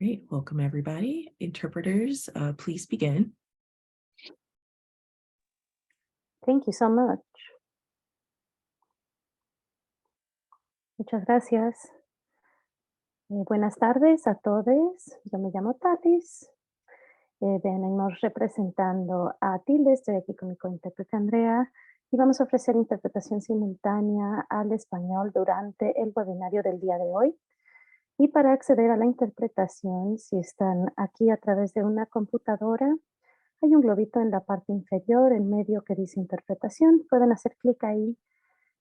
Great, welcome everybody. Interpreters, please begin. Thank you so much. Muchas gracias. Buenas tardes a todos. Yo me llamo Tatis. Venimos representando a Tilde. Estoy aquí con mi cointérprete Andrea y vamos a ofrecer interpretación simultánea al español durante el webinario del día de hoy. Y para acceder a la interpretación, si están aquí a través de una computadora, hay un globito en la parte inferior, en medio, que dice interpretación. Pueden hacer clic ahí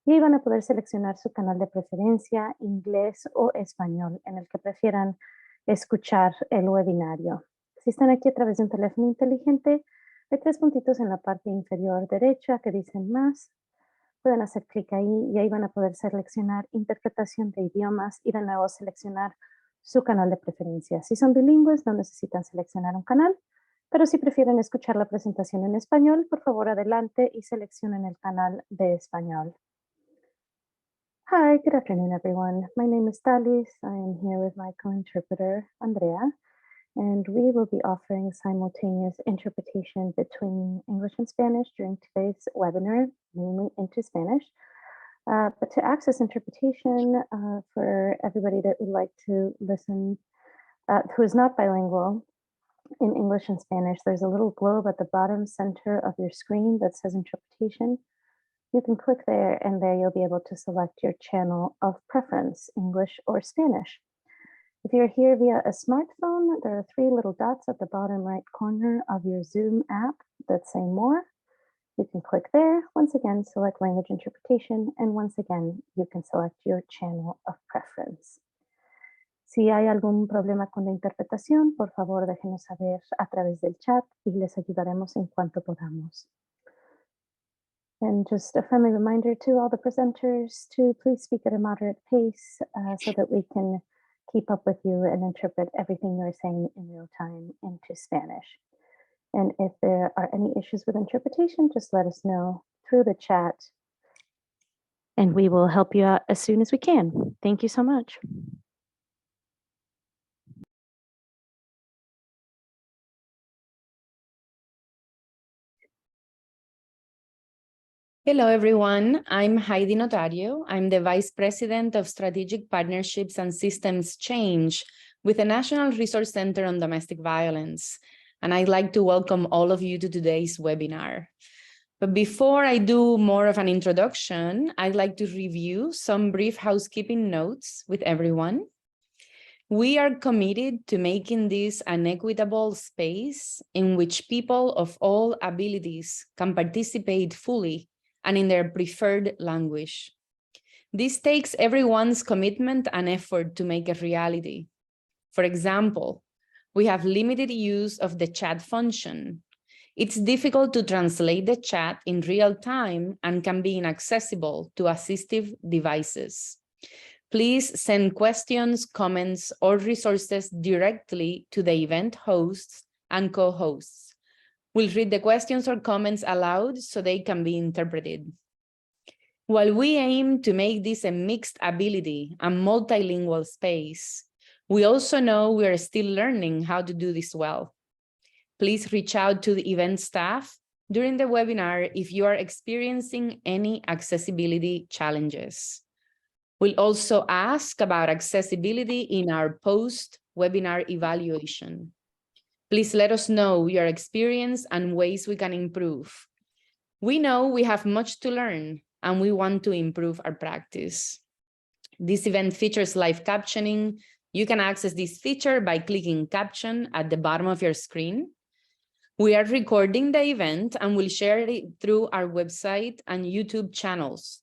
y ahí van a poder seleccionar su canal de preferencia, inglés o español, en el que prefieran escuchar el webinario. Si están aquí a través de un teléfono inteligente, hay 3 puntitos en la parte inferior derecha que dicen más. Pueden hacer clic ahí y ahí van a poder seleccionar interpretación de idiomas y de nuevo seleccionar su canal de preferencia. Si son bilingües, no necesitan seleccionar un canal, pero si prefieren escuchar la presentación en español, por favor adelante y seleccionen el canal de español. Hi, good afternoon, everyone. My name is Talis. I am here with my co-interpreter, Andrea, and we will be offering simultaneous interpretation between English and Spanish during today's webinar, mainly into Spanish. But to access interpretation for everybody that would like to listen, who is not bilingual in English and Spanish, there's a little globe at the bottom center of your screen that says interpretation. You can click there and there you'll be able to select your channel of preference, English or Spanish. If you're here via a smartphone, there are 3 little dots at the bottom right corner of your Zoom app that say more. You can click there, once again, select language interpretation, and once again, you can select your channel of preference. Si hay algún problema con la interpretación, por favor déjenos saber a través del chat y les ayudaremos en cuanto podamos. And just a friendly reminder to all the presenters to please speak at a moderate pace so that we can keep up with you and interpret everything you're saying in real time into Spanish. And if there are any issues with interpretation, just let us know through the chat and we will help you out as soon as we can. Thank you so much. Hello, everyone. I'm Heidi Notario. I'm the Vice President of Strategic Partnerships and Systems Change with the National Resource Center on Domestic Violence. And I'd like to welcome all of you to today's webinar. But before I do more of an introduction, I'd like to review some brief housekeeping notes with everyone. We are committed to making this an equitable space in which people of all abilities can participate fully and in their preferred language. This takes everyone's commitment and effort to make a reality. For example, we have limited use of the chat function. It's difficult to translate the chat in real time and can be inaccessible to assistive devices. Please send questions, comments, or resources directly to the event hosts and co-hosts. We'll read the questions or comments aloud so they can be interpreted. While we aim to make this a mixed ability and multilingual space, we also know we are still learning how to do this well. Please reach out to the event staff during the webinar if you are experiencing any accessibility challenges. We'll also ask about accessibility in our post-webinar evaluation. Please let us know your experience and ways we can improve. We know we have much to learn and we want to improve our practice. This event features live captioning. You can access this feature by clicking caption at the bottom of your screen. We are recording the event and we'll share it through our website and YouTube channels.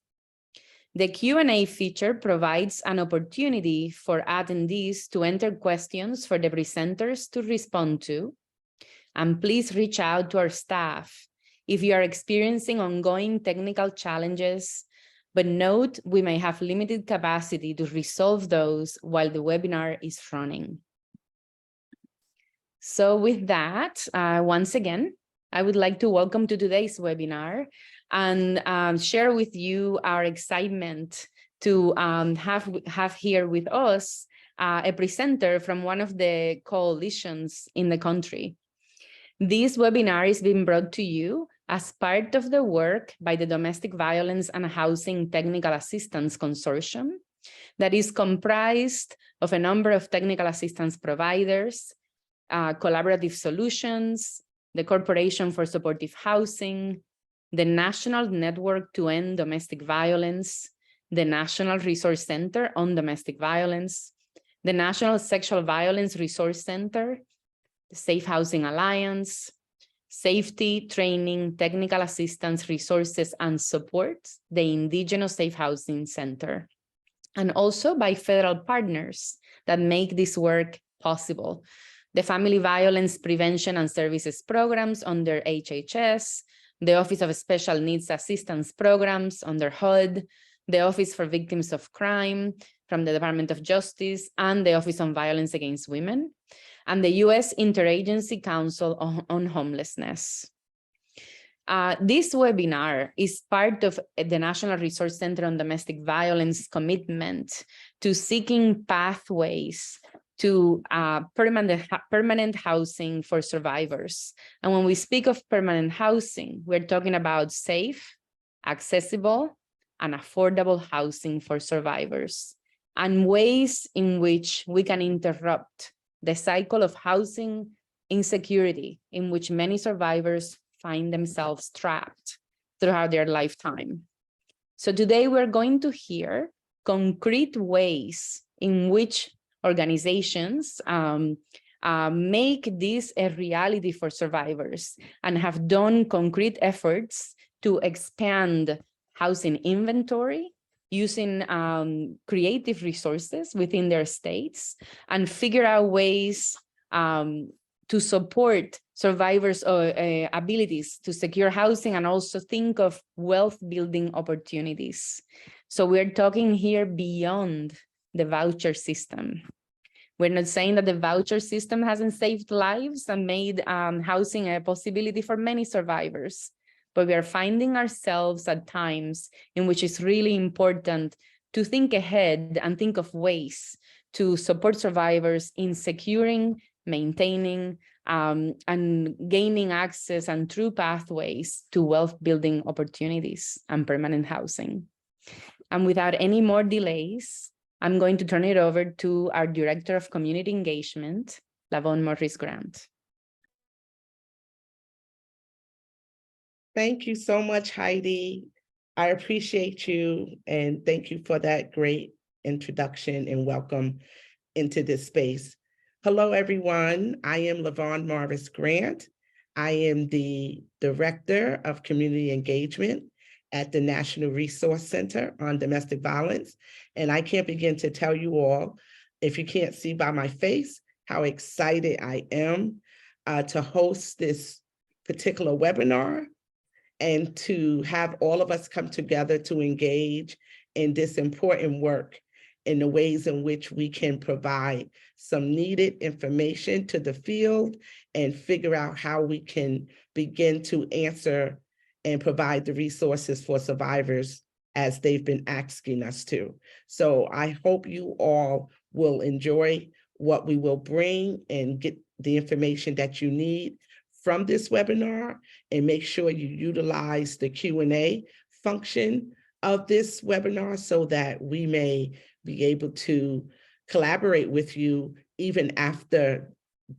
The Q&A feature provides an opportunity for attendees to enter questions for the presenters to respond to. And please reach out to our staff if you are experiencing ongoing technical challenges, but note we may have limited capacity to resolve those while the webinar is running. So with that, once again, I would like to welcome to today's webinar and share with you our excitement to have here with us a presenter from one of the coalitions in the country. This webinar is being brought to you as part of the work by the Domestic Violence and Housing Technical Assistance Consortium that is comprised of a number of technical assistance providers, Collaborative Solutions, the Corporation for Supportive Housing, the National Network to End Domestic Violence, the National Resource Center on Domestic Violence, the National Sexual Violence Resource Center, the Safe Housing Alliance, Safety, Training, Technical Assistance, Resources, and Support, the Indigenous Safe Housing Center, and also by federal partners that make this work possible. The Family Violence Prevention and Services Programs under HHS, the Office of Special Needs Assistance Programs under HUD, the Office for Victims of Crime from the Department of Justice, and the Office on Violence Against Women, and the U.S. Interagency Council on Homelessness. This webinar is part of the National Resource Center on Domestic Violence commitment to seeking pathways to permanent housing for survivors. And when we speak of permanent housing, we're talking about safe, accessible, and affordable housing for survivors, and ways in which we can interrupt the cycle of housing insecurity in which many survivors find themselves trapped throughout their lifetime. So today we're going to hear concrete ways in which organizations make this a reality for survivors and have done concrete efforts to expand housing inventory using creative resources within their states and figure out ways to support survivors' abilities to secure housing and also think of wealth building opportunities. So we're talking here beyond the voucher system. We're not saying that the voucher system hasn't saved lives and made housing a possibility for many survivors, but we are finding ourselves at times in which it's really important to think ahead and think of ways to support survivors in securing, maintaining, and gaining access and true pathways to wealth building opportunities and permanent housing. And without any more delays, I'm going to turn it over to our Director of Community Engagement, Lavon Morris Grant. Thank you so much, Heidi. I appreciate you and thank you for that great introduction and welcome into this space. Hello, everyone. I am Lavon Morris Grant. I am the Director of Community Engagement at the National Resource Center on Domestic Violence. And I can't begin to tell you all, if you can't see by my face, how excited I am to host this particular webinar and to have all of us come together to engage in this important work in the ways in which we can provide some needed information to the field and figure out how we can begin to answer and provide the resources for survivors as they've been asking us to. So I hope you all will enjoy what we will bring and get the information that you need from this webinar, and make sure you utilize the Q&A function of this webinar so that we may be able to collaborate with you even after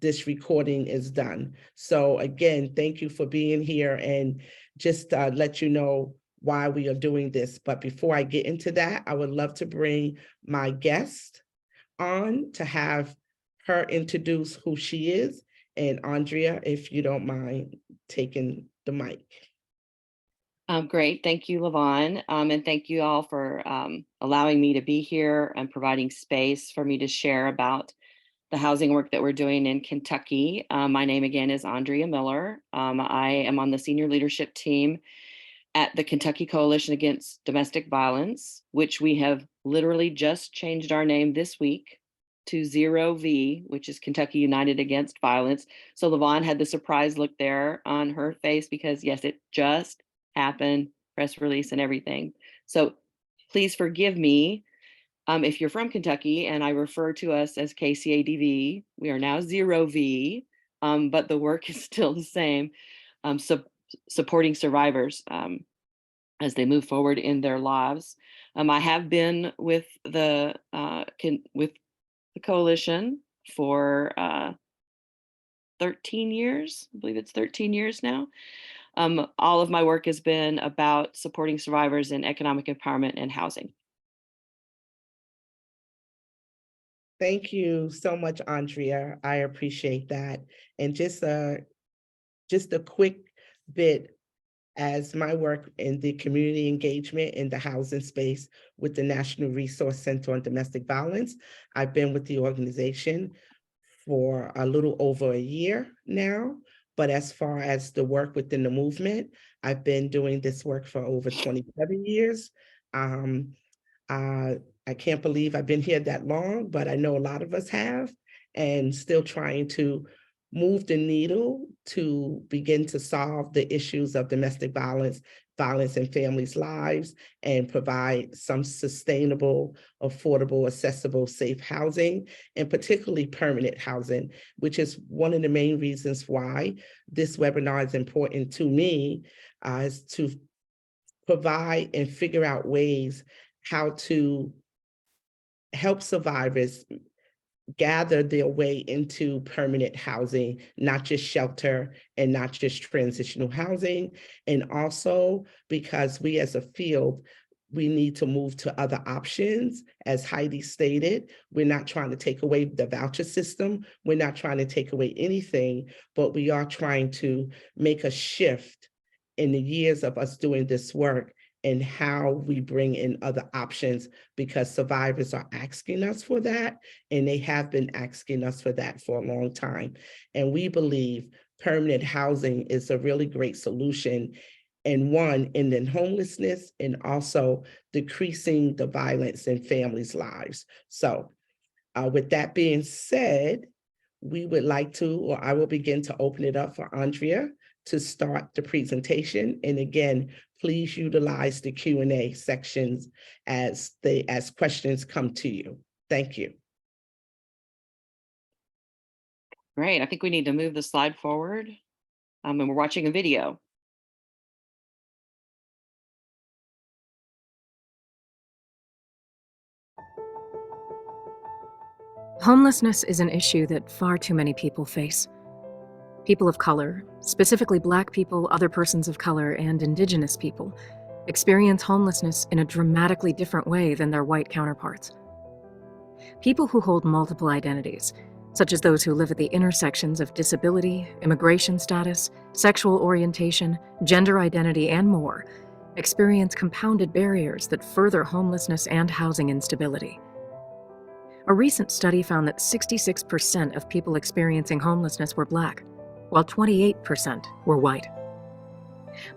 this recording is done. So again, thank you for being here, and just let you know why we are doing this. But before I get into that, I would love to bring my guest on to have her introduce who she is. And Andrea, if you don't mind taking the mic. Great. Thank you, Lavon. And thank you all for allowing me to be here and providing space for me to share about the housing work that we're doing in Kentucky. My name again is Andrea Miller. I am on the senior leadership team at the Kentucky Coalition Against Domestic Violence, which we have literally just changed our name this week to ZeroV, which is Kentucky United Against Violence. So Lavon had the surprise look there on her face because yes, it just happened, press release and everything. So please forgive me If you're from Kentucky, and I refer to us as KCADV, we are now ZeroV, but the work is still the same, supporting survivors as they move forward in their lives. I have been with the coalition for 13 years. I believe it's 13 years now. All of my work has been about supporting survivors in economic empowerment and housing. Thank you so much, Andrea. I appreciate that. And just a quick bit, as my work in the community engagement in the housing space with the National Resource Center on Domestic Violence, I've been with the organization for a little over a year now. But as far as the work within the movement, I've been doing this work for over 27 years. I can't believe I've been here that long, but I know a lot of us have, and still trying to move the needle to begin to solve the issues of domestic violence in families' lives, and provide some sustainable, affordable, accessible, safe housing, and particularly permanent housing, which is one of the main reasons why this webinar is important to me, is to provide and figure out ways how to help survivors gather their way into permanent housing, not just shelter and not just transitional housing. And also because we as a field, we need to move to other options. As Heidi stated, we're not trying to take away the voucher system. We're not trying to take away anything, but we are trying to make a shift in the years of us doing this work and how we bring in other options, because survivors are asking us for that, and they have been asking us for that for a long time. And we believe permanent housing is a really great solution, and one, ending homelessness and also decreasing the violence in families' lives. So with that being said, we would like to, or I will begin to open it up for Andrea to start the presentation. And again, please utilize the Q&A sections as questions come to you. Thank you. Great. I think we need to move the slide forward. And we're watching a video. Homelessness is an issue that far too many people face. People of color, specifically Black people, other persons of color, and Indigenous people, experience homelessness in a dramatically different way than their white counterparts. People who hold multiple identities, such as those who live at the intersections of disability, immigration status, sexual orientation, gender identity, and more, experience compounded barriers that further homelessness and housing instability. A recent study found that 66% of people experiencing homelessness were Black, while 28% were white.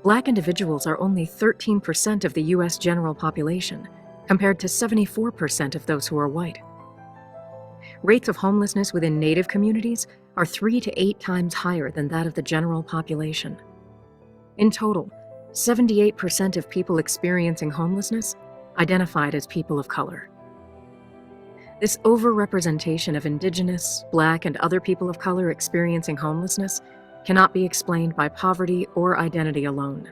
Black individuals are only 13% of the US general population, compared to 74% of those who are white. Rates of homelessness within Native communities are 3 to 8 times higher than that of the general population. In total, 78% of people experiencing homelessness identified as people of color. This overrepresentation of Indigenous, Black, and other people of color experiencing homelessness cannot be explained by poverty or identity alone.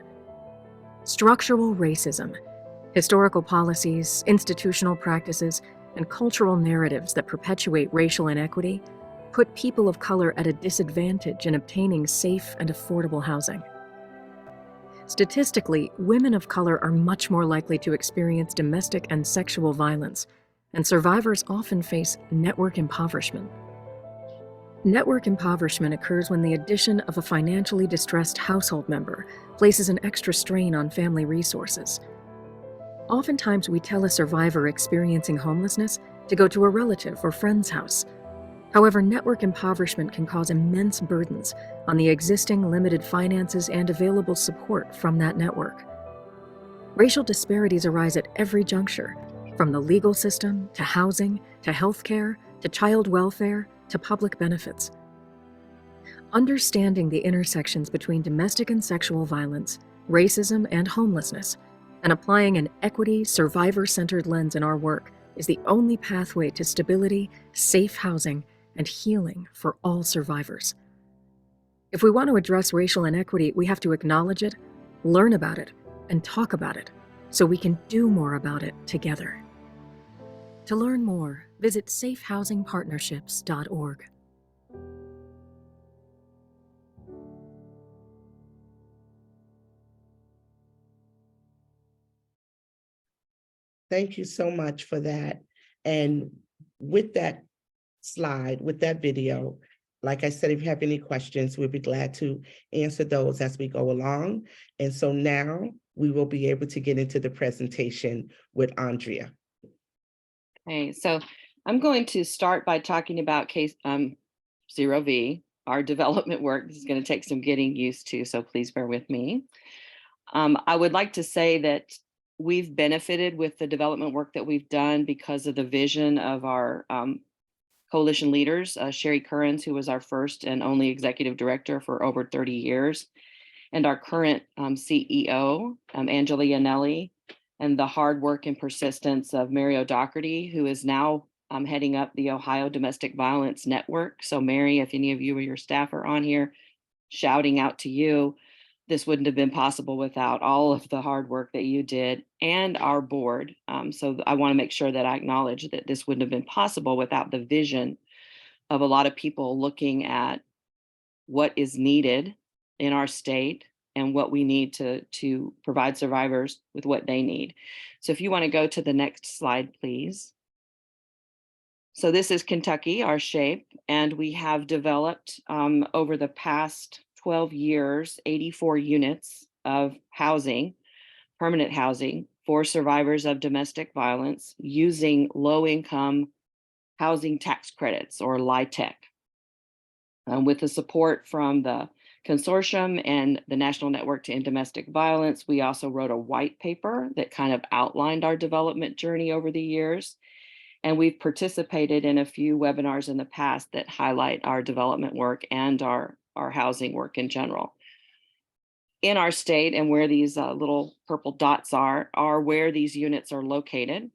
Structural racism, historical policies, institutional practices, and cultural narratives that perpetuate racial inequity put people of color at a disadvantage in obtaining safe and affordable housing. Statistically, women of color are much more likely to experience domestic and sexual violence, and survivors often face network impoverishment. Network impoverishment occurs when the addition of a financially distressed household member places an extra strain on family resources. Oftentimes, we tell a survivor experiencing homelessness to go to a relative or friend's house. However, network impoverishment can cause immense burdens on the existing limited finances and available support from that network. Racial disparities arise at every juncture, from the legal system, to housing, to healthcare, to child welfare, to public benefits. Understanding the intersections between domestic and sexual violence, racism, and homelessness, and applying an equity, survivor-centered lens in our work is the only pathway to stability, safe housing, and healing for all survivors. If we want to address racial inequity, we have to acknowledge it, learn about it, and talk about it so we can do more about it together. To learn more, visit safehousingpartnerships.org. Thank you so much for that. And with that slide, with that video, like I said, if you have any questions, we'll be glad to answer those as we go along. And so now we will be able to get into the presentation with Andrea. Okay, so I'm going to start by talking about case 0V, our development work. This is going to take some getting used to, so please bear with me. I would like to say that we've benefited with the development work that we've done because of the vision of our coalition leaders, Sherry Currens, who was our first and only executive director for over 30 years, and our current CEO, Angela Yanelli, and the hard work and persistence of Mary O'Doherty, who is now heading up the Ohio Domestic Violence Network. So Mary, if any of you or your staff are on here, shouting out to you. This wouldn't have been possible without all of the hard work that you did and our board. So I want to make sure that I acknowledge that this wouldn't have been possible without the vision of a lot of people looking at what is needed in our state and what we need to provide survivors with what they need. So if you want to go to the next slide, please. So this is Kentucky, our shape, and we have developed over the past 12 years, 84 units of housing, permanent housing for survivors of domestic violence using low-income housing tax credits, or LIHTC. With the support from the consortium and the National Network to End Domestic Violence, we also wrote a white paper that kind of outlined our development journey over the years. And we've participated in a few webinars in the past that highlight our development work and our housing work in general. In our state, and where these little purple dots are where these units are located.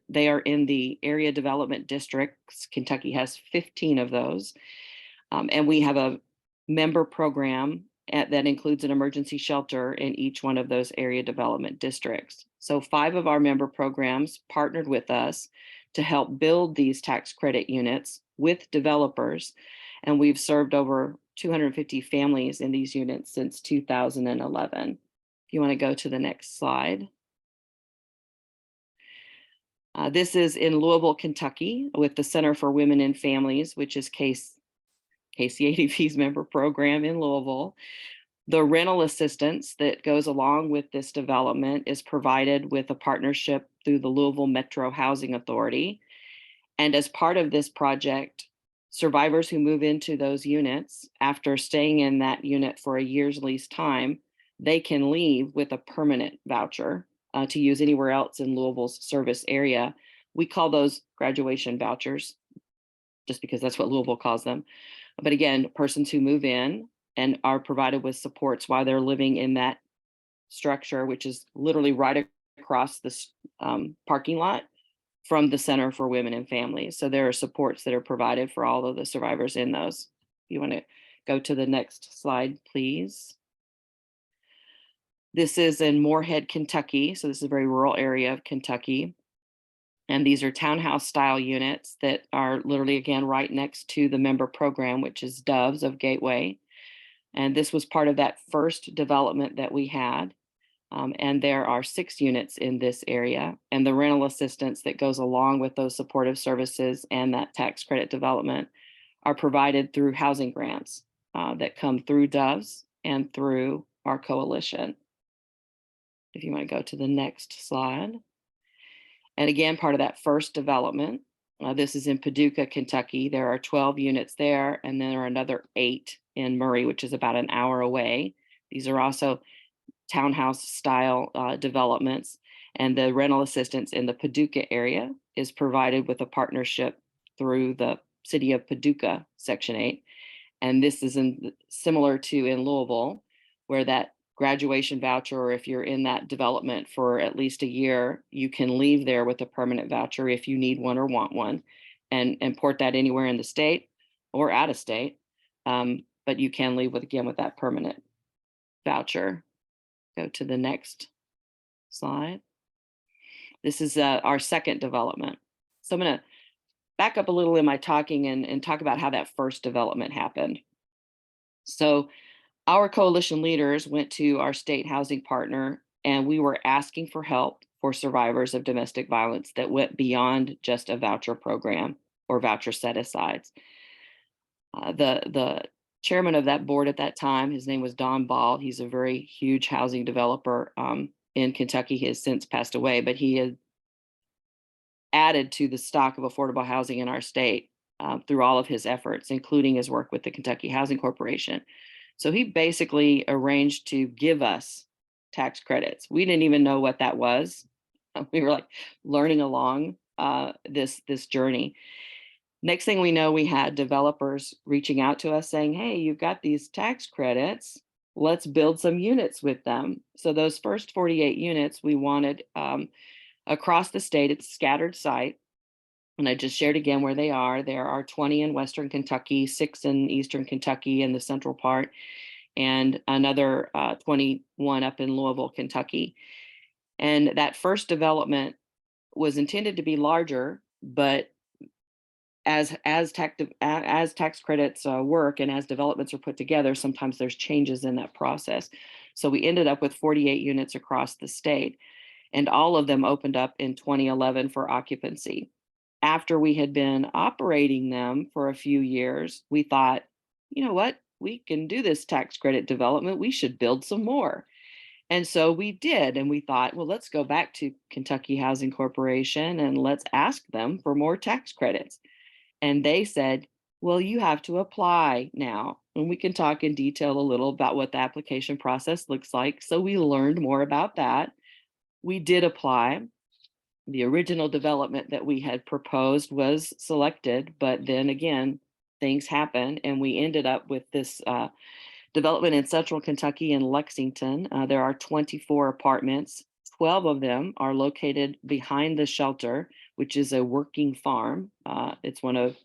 They are in the area development districts. Kentucky has 15 of those. And we have a member program that includes an emergency shelter in each one of those area development districts. So 5 of our member programs partnered with us to help build these tax credit units with developers. And we've served over 250 families in these units since 2011. If you want to go to the next slide. This is in Louisville, Kentucky, with the Center for Women and Families, which is KCADV's member program in Louisville. The rental assistance that goes along with this development is provided with a partnership through the Louisville Metro Housing Authority. And as part of this project, survivors who move into those units after staying in that unit for a year's lease time, they can leave with a permanent voucher to use anywhere else in Louisville's service area. We call those graduation vouchers, just because that's what Louisville calls them. But again, persons who move in and are provided with supports while they're living in that structure, which is literally right across this parking lot from the Center for Women and Families. So there are supports that are provided for all of the survivors in those. If you want to go to the next slide, please. This is in Moorhead, Kentucky. So this is a very rural area of Kentucky. And these are townhouse style units that are literally, again, right next to the member program, which is Doves of Gateway. And this was part of that first development that we had. And there are 6 units in this area. And the rental assistance that goes along with those supportive services and that tax credit development are provided through housing grants that come through Doves and through our coalition. If you want to go to the next slide. And again, part of that first development, this is in Paducah, Kentucky. There are 12 units there, and then there are another 8 in Murray, which is about an hour away. These are also townhouse style developments, and the rental assistance in the Paducah area is provided with a partnership through the City of Paducah, Section 8. And this is similar to in Louisville, where that graduation voucher, or if you're in that development for at least a year, you can leave there with a permanent voucher if you need one or want one, and port that anywhere in the state or out of state. But you can leave with that permanent voucher. Go to the next slide. This is our second development. So I'm going to back up a little in my talking and talk about how that first development happened. So our coalition leaders went to our state housing partner, and we were asking for help for survivors of domestic violence that went beyond just a voucher program or voucher set-asides. The chairman of that board at that time, his name was Don Ball. He's a very huge housing developer in Kentucky. He has since passed away, but he had added to the stock of affordable housing in our state through all of his efforts, including his work with the Kentucky Housing Corporation. So he basically arranged to give us tax credits. We didn't even know what that was. We were like learning along this journey. Next thing we know, we had developers reaching out to us saying, hey, you've got these tax credits. Let's build some units with them. So those first 48 units we wanted across the state. It's a scattered site. And I just shared again where they are. There are 20 in Western Kentucky, 6 in Eastern Kentucky in the central part, and another 21 up in Louisville, Kentucky. And that first development was intended to be larger, but as tax credits work and as developments are put together, sometimes there's changes in that process. So we ended up with 48 units across the state, and all of them opened up in 2011 for occupancy. After we had been operating them for a few years, we thought, you know what, we can do this tax credit development. We should build some more. And so we did. And we thought, well, let's go back to Kentucky Housing Corporation and let's ask them for more tax credits. And they said, well, you have to apply now. And we can talk in detail a little about what the application process looks like. So we learned more about that. We did apply. The original development that we had proposed was selected, but then again, things happened, and we ended up with this development in central Kentucky in Lexington. There are 24 apartments. 12 of them are located behind the shelter, which is a working farm. It's one of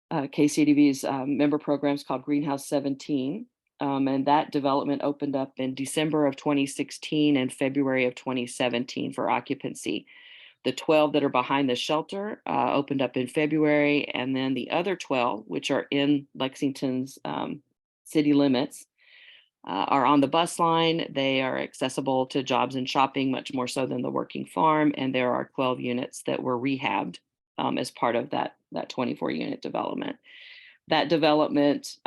KCDV's member programs called Greenhouse 17. And that development opened up in December of 2016 and February of 2017 for occupancy. The 12 that are behind the shelter opened up in February, and then the other 12, which are in Lexington's city limits, are on the bus line. They are accessible to jobs and shopping much more so than the working farm, and there are 12 units that were rehabbed as part of that 24 unit development. That development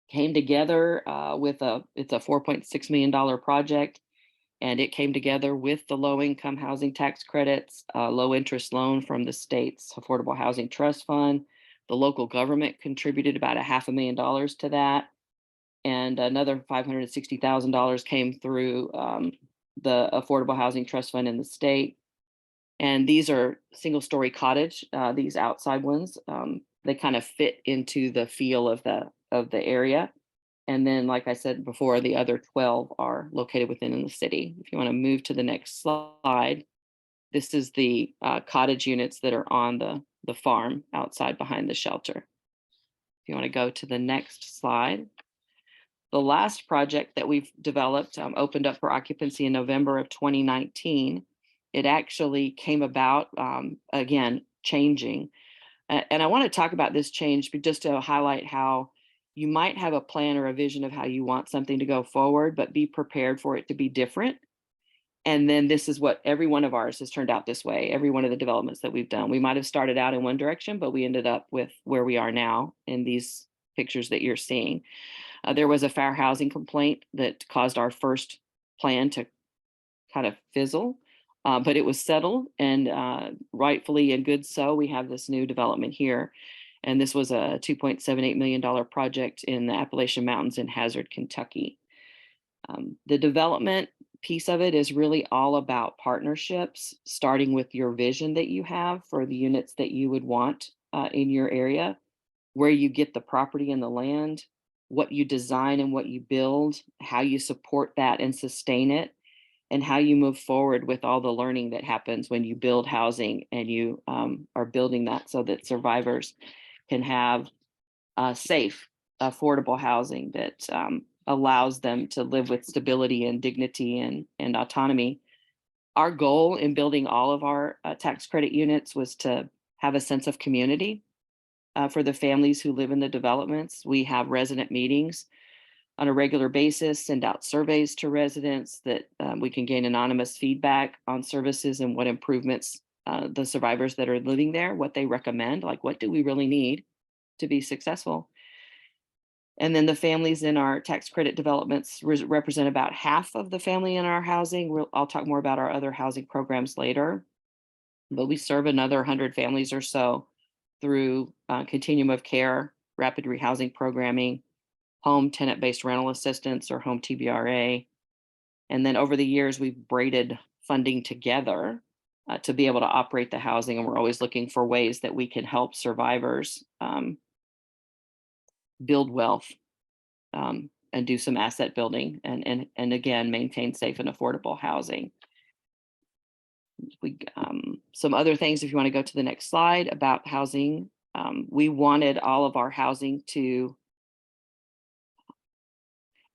came together it's a $4.6 million project, and it came together with the low income housing tax credits, low interest loan from the state's Affordable Housing Trust Fund. The local government contributed about $500,000 to that, and another $560,000 came through the Affordable Housing Trust Fund in the state. And these are single story cottage, these outside ones. They kind of fit into the feel of the area. And then, like I said before, the other 12 are located within the city. If you want to move to the next slide, this is the cottage units that are on the farm outside behind the shelter. If you want to go to the next slide. The last project that we've developed opened up for occupancy in November of 2019. It actually came about, again, changing. And I want to talk about this change just to highlight how you might have a plan or a vision of how you want something to go forward, but be prepared for it to be different. And then this is what every one of ours has turned out this way. Every one of the developments that we've done, we might have started out in one direction, but we ended up with where we are now in these pictures that you're seeing. There was a fair housing complaint that caused our first plan to kind of fizzle, but it was settled, and rightfully and good so, we have this new development here. And this was a $2.78 million project in the Appalachian Mountains in Hazard, Kentucky. The development piece of it is really all about partnerships, starting with your vision that you have for the units that you would want in your area, where you get the property and the land, what you design and what you build, how you support that and sustain it, and how you move forward with all the learning that happens when you build housing and you are building that so that survivors can have safe, affordable housing that allows them to live with stability and dignity and autonomy. Our goal in building all of our tax credit units was to have a sense of community for the families who live in the developments. We have resident meetings on a regular basis, send out surveys to residents that we can gain anonymous feedback on services and what improvements the survivors that are living there, what they recommend, like what do we really need to be successful. And then the families in our tax credit developments represent about half of the family in our housing. I'll talk more about our other housing programs later, but we serve another 100 families or so through continuum of care, rapid rehousing programming, home tenant-based rental assistance or home TBRA. And then over the years, we've braided funding together to be able to operate the housing. And we're always looking for ways that we can help survivors build wealth and do some asset building and again, maintain safe and affordable housing. Some other things, if you want to go to the next slide about housing, we wanted all of our housing to,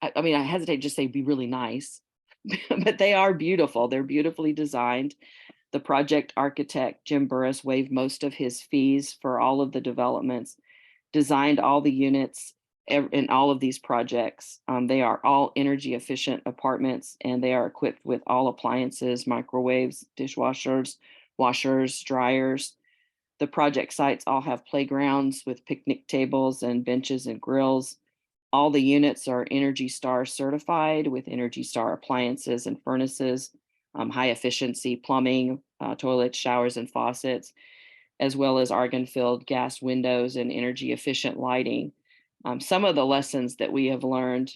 I mean, I hesitate to just say be really nice, but they are beautiful. They're beautifully designed. The project architect, Jim Burris, waived most of his fees for all of the developments, designed all the units in all of these projects. They are all energy efficient apartments and they are equipped with all appliances, microwaves, dishwashers, washers, dryers. The project sites all have playgrounds with picnic tables and benches and grills. All the units are Energy Star certified with Energy Star appliances and furnaces, high efficiency plumbing, toilets, showers, and faucets, as well as argon-filled gas windows and energy efficient lighting. Some of the lessons that we have learned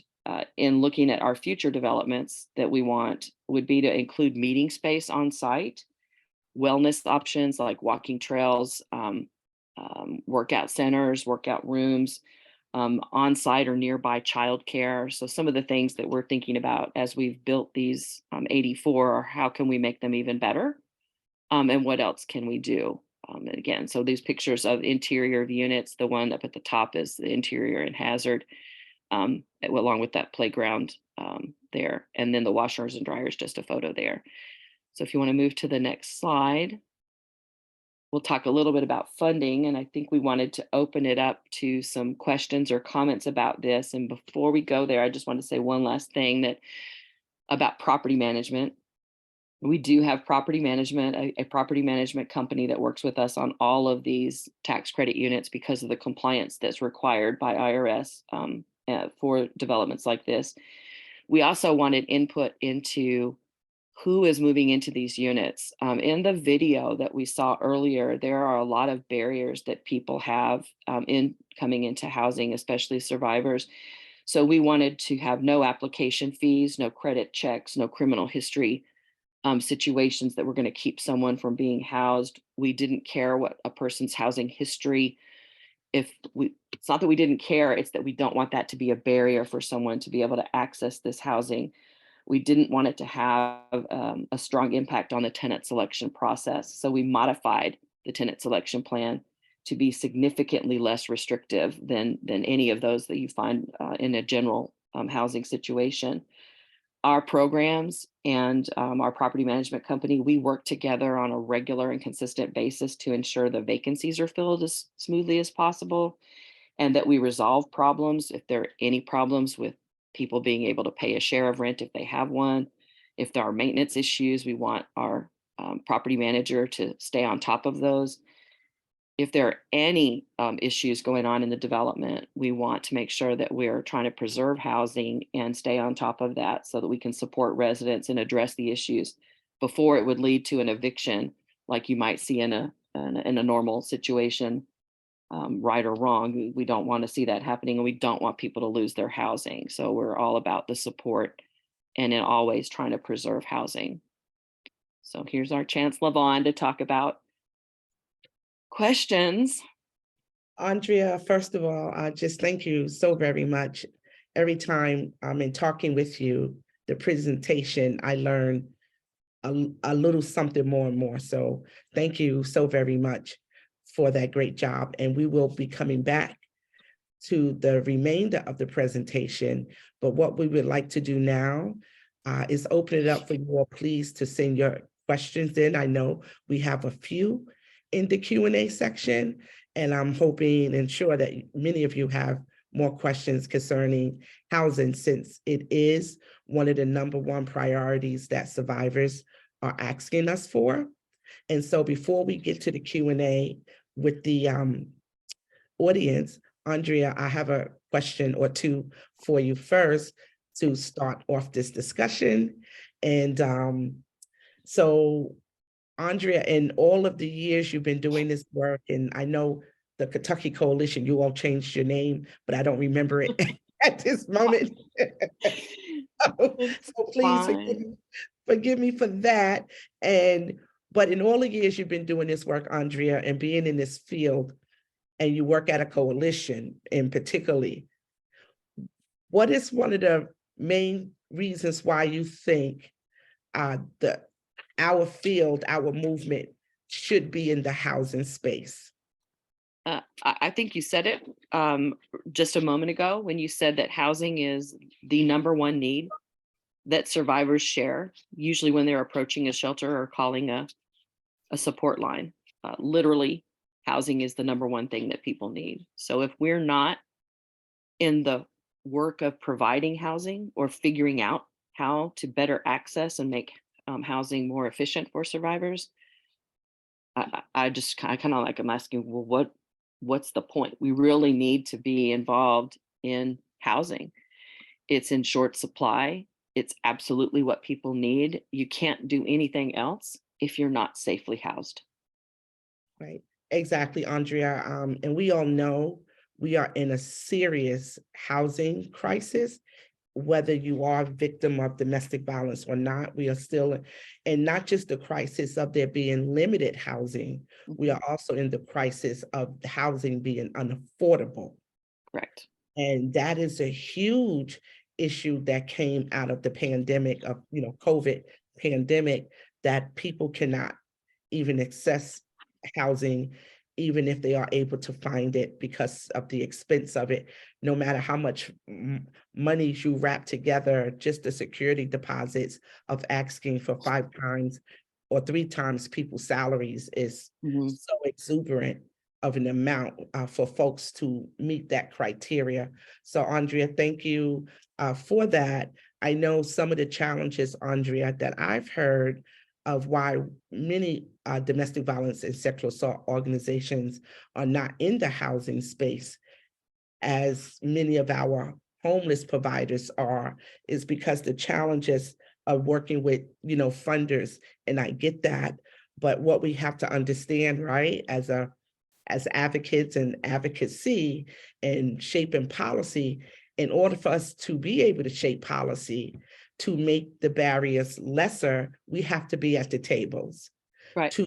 in looking at our future developments that we want would be to include meeting space on site, wellness options like walking trails, workout centers, workout rooms, on-site or nearby childcare. So some of the things that we're thinking about as we've built these 84 are how can we make them even better? And what else can we do? And again, so these pictures of interior of units, the one up at the top is the interior and hazard, along with that playground there. And then the washers and dryers, just a photo there. So if you want to move to the next slide. We'll talk a little bit about funding, and I think we wanted to open it up to some questions or comments about this. And before we go there, I just want to say one last thing about property management. We do have property management, a property management company that works with us on all of these tax credit units because of the compliance that's required by IRS for developments like this. We also wanted input into who is moving into these units. In the video that we saw earlier, there are a lot of barriers that people have in coming into housing, especially survivors. So we wanted to have no application fees, no credit checks, no criminal history situations that were going to keep someone from being housed. We didn't care what a person's housing history. It's not that we didn't care, it's that we don't want that to be a barrier for someone to be able to access this housing. We didn't want it to have a strong impact on the tenant selection process. So we modified the tenant selection plan to be significantly less restrictive than any of those that you find in a general housing situation. Our programs and our property management company, we work together on a regular and consistent basis to ensure the vacancies are filled as smoothly as possible and that we resolve problems if there are any problems with people being able to pay a share of rent if they have one. If there are maintenance issues, we want our property manager to stay on top of those. If there are any issues going on in the development, we want to make sure that we're trying to preserve housing and stay on top of that so that we can support residents and address the issues before it would lead to an eviction like you might see in a normal situation. Right or wrong, we don't want to see that happening, and we don't want people to lose their housing. So we're all about the support and in always trying to preserve housing. So here's our chance, Lavon, to talk about questions. Andrea, first of all, just thank you so very much. Every time I'm in talking with you, the presentation, I learn a little something more and more. So thank you so very much for that great job. And we will be coming back to the remainder of the presentation. But what we would like to do now is open it up for you all, please, to send your questions in. I know we have a few in the Q&A section, and I'm hoping and sure that many of you have more questions concerning housing, since it is one of the #1 priorities that survivors are asking us for. And so before we get to the Q&A with the audience, Andrea, I have a question or two for you first to start off this discussion. And so Andrea, in all of the years you've been doing this work, and I know the Kentucky Coalition, you all changed your name, but I don't remember it at this moment. So please forgive me for that. But in all the years you've been doing this work, Andrea, and being in this field, and you work at a coalition in particularly, what is one of the main reasons why you think our field, our movement should be in the housing space? I think you said it just a moment ago when you said that housing is the #1 need that survivors share, usually when they're approaching a shelter or calling a support line. Literally, housing is the #1 thing that people need. So if we're not in the work of providing housing or figuring out how to better access and make housing more efficient for survivors, I kind of like, I'm asking, well, what's the point? We really need to be involved in housing. It's in short supply. It's absolutely what people need. You can't do anything else if you're not safely housed. Right, exactly, Andrea. And we all know we are in a serious housing crisis. Whether you are a victim of domestic violence or not, we are still, and not just the crisis of there being limited housing, we are also in the crisis of housing being unaffordable. Correct. And that is a huge issue that came out of the pandemic of, COVID pandemic, that people cannot even access housing, even if they are able to find it, because of the expense of it. No matter how much money you wrap together, just the security deposits of asking for 5 times or 3 times people's salaries is so exuberant of an amount for folks to meet that criteria. So Andrea, thank you for that. I know some of the challenges, Andrea, that I've heard of why many domestic violence and sexual assault organizations are not in the housing space, as many of our homeless providers are, is because the challenges of working with, funders, and I get that, but what we have to understand, right, as advocates and advocacy and shaping policy, in order for us to be able to shape policy, to make the barriers lesser, we have to be at the tables, right, to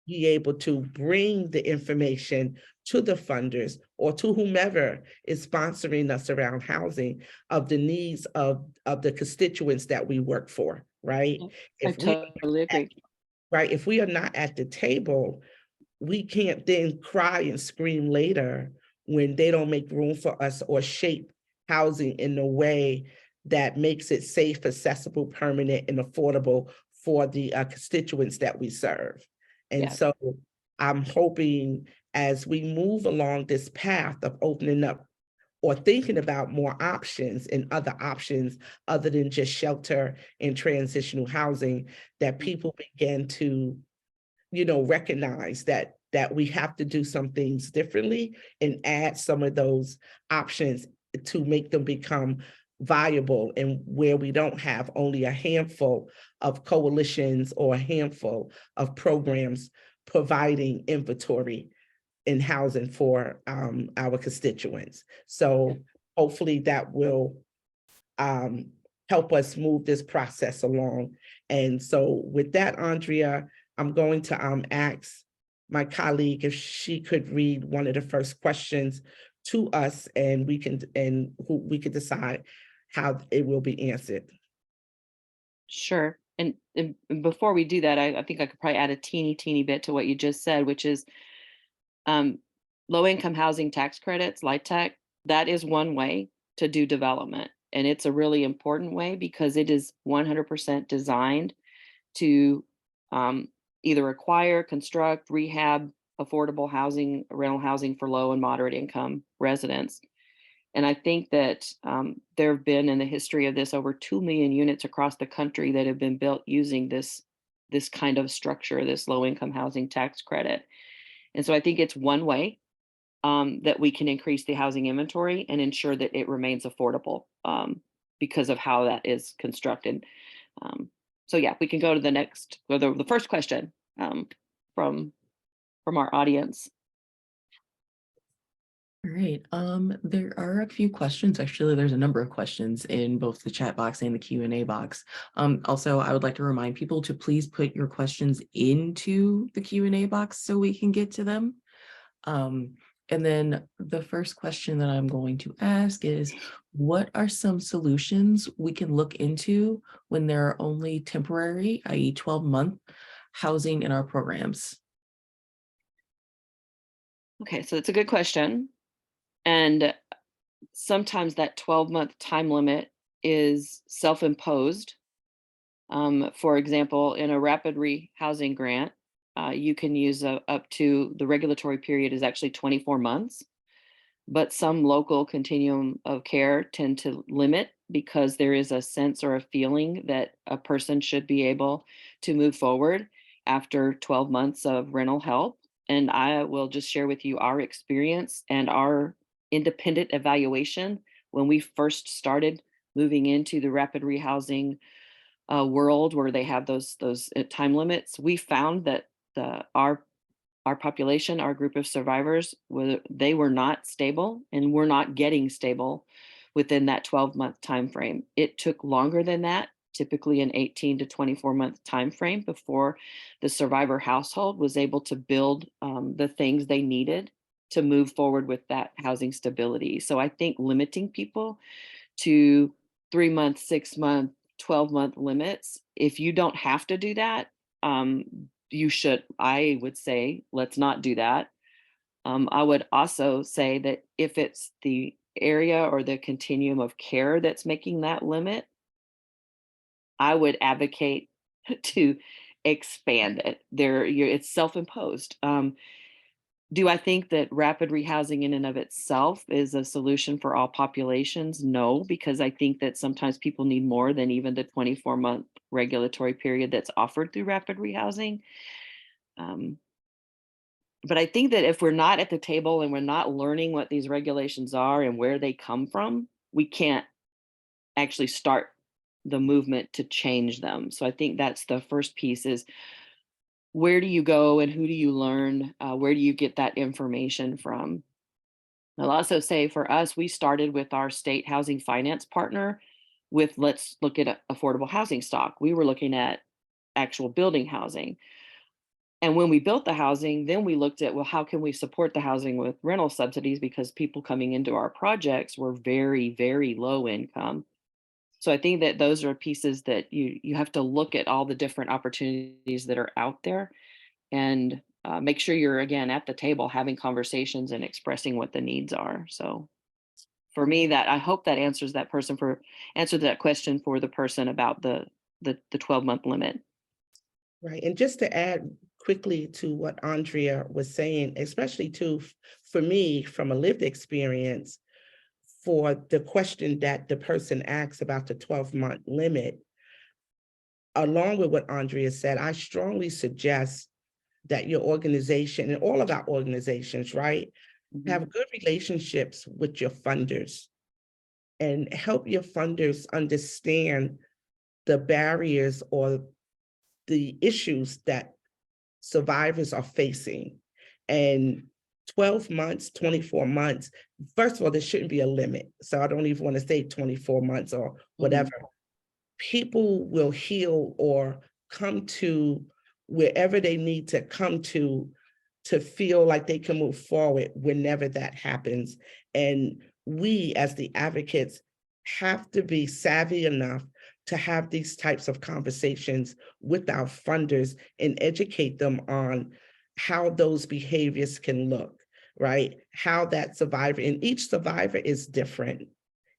be able to bring the information to the funders or to whomever is sponsoring us around housing of the needs of the constituents that we work for, right? I totally agree. Right, if we are not at the table, we can't then cry and scream later when they don't make room for us or shape housing in a way that makes it safe, accessible, permanent, and affordable for the constituents that we serve. And so I'm hoping as we move along this path of opening up or thinking about more options and other options other than just shelter and transitional housing, that people begin to, recognize that we have to do some things differently and add some of those options to make them become viable, and where we don't have only a handful of coalitions or a handful of programs providing inventory in housing for our constituents. So hopefully that will help us move this process along. And so with that, Andrea, I'm going to ask my colleague if she could read one of the first questions to us, and we could decide how it will be answered. Sure. And before we do that, I think I could probably add a teeny bit to what you just said, which is low income housing tax credits, LIHTC. That is one way to do development. And it's a really important way because it is 100% designed to either acquire, construct, rehab affordable housing, rental housing for low and moderate income residents. And I think that there have been in the history of this over 2 million units across the country that have been built using this kind of structure, this low income housing tax credit. And so I think it's one way that we can increase the housing inventory and ensure that it remains affordable because of how that is constructed. So yeah, we can go to the next, or the first question from our audience. All right. There are a few questions. Actually, there's a number of questions in both the chat box and the Q&A box. Also, I would like to remind people to please put your questions into the Q&A box so we can get to them. And then the first question that I'm going to ask is, what are some solutions we can look into when there are only temporary, i.e. 12-month housing in our programs? Okay, so it's a good question. And sometimes that 12-month time limit is self-imposed. For example, in a rapid rehousing grant, you can use up to, the regulatory period is actually 24 months, but some local continuum of care tend to limit because there is a sense or a feeling that a person should be able to move forward after 12 months of rental help. And I will just share with you our experience and our independent evaluation when we first started moving into the rapid rehousing world where they have those time limits. We found that our population, our group of survivors, they were not stable and were not getting stable within that 12-month time frame. It took longer than that, typically an 18 to 24-month time frame, before the survivor household was able to build the things they needed to move forward with that housing stability. So I think limiting people to 3-month, 6-month, 12-month limits, if you don't have to do that, you should, I would say, let's not do that. I would also say that if it's the area or the continuum of care that's making that limit, I would advocate to expand it. It's self-imposed. Do I think that rapid rehousing in and of itself is a solution for all populations? No, because I think that sometimes people need more than even the 24-month regulatory period that's offered through rapid rehousing. But I think that if we're not at the table and we're not learning what these regulations are and where they come from, we can't actually start the movement to change them. So I think that's the first piece is, where do you go and who do you learn? Where do you get that information from? I'll also say for us, we started with our state housing finance partner with, let's look at affordable housing stock. We were looking at actual building housing. And when we built the housing, then we looked at, well, how can we support the housing with rental subsidies? Because people coming into our projects were very, very low income. So I think that those are pieces that you have to look at all the different opportunities that are out there and make sure you're, again, at the table having conversations and expressing what the needs are. So for me, that I hope that answers that question for the person about the 12-month limit. Right. And just to add quickly to what Andrea was saying, especially too, for me, from a lived experience, for the question that the person asks about the 12-month limit, along with what Andrea said, I strongly suggest that your organization and all of our organizations, right, have good relationships with your funders and help your funders understand the barriers or the issues that survivors are facing. And 12 months, 24 months, first of all, there shouldn't be a limit. So I don't even want to say 24 months or whatever. People will heal or come to wherever they need to come to to feel like they can move forward whenever that happens. And we as the advocates have to be savvy enough to have these types of conversations with our funders and educate them on how those behaviors can look, right? How that survivor, and each survivor is different.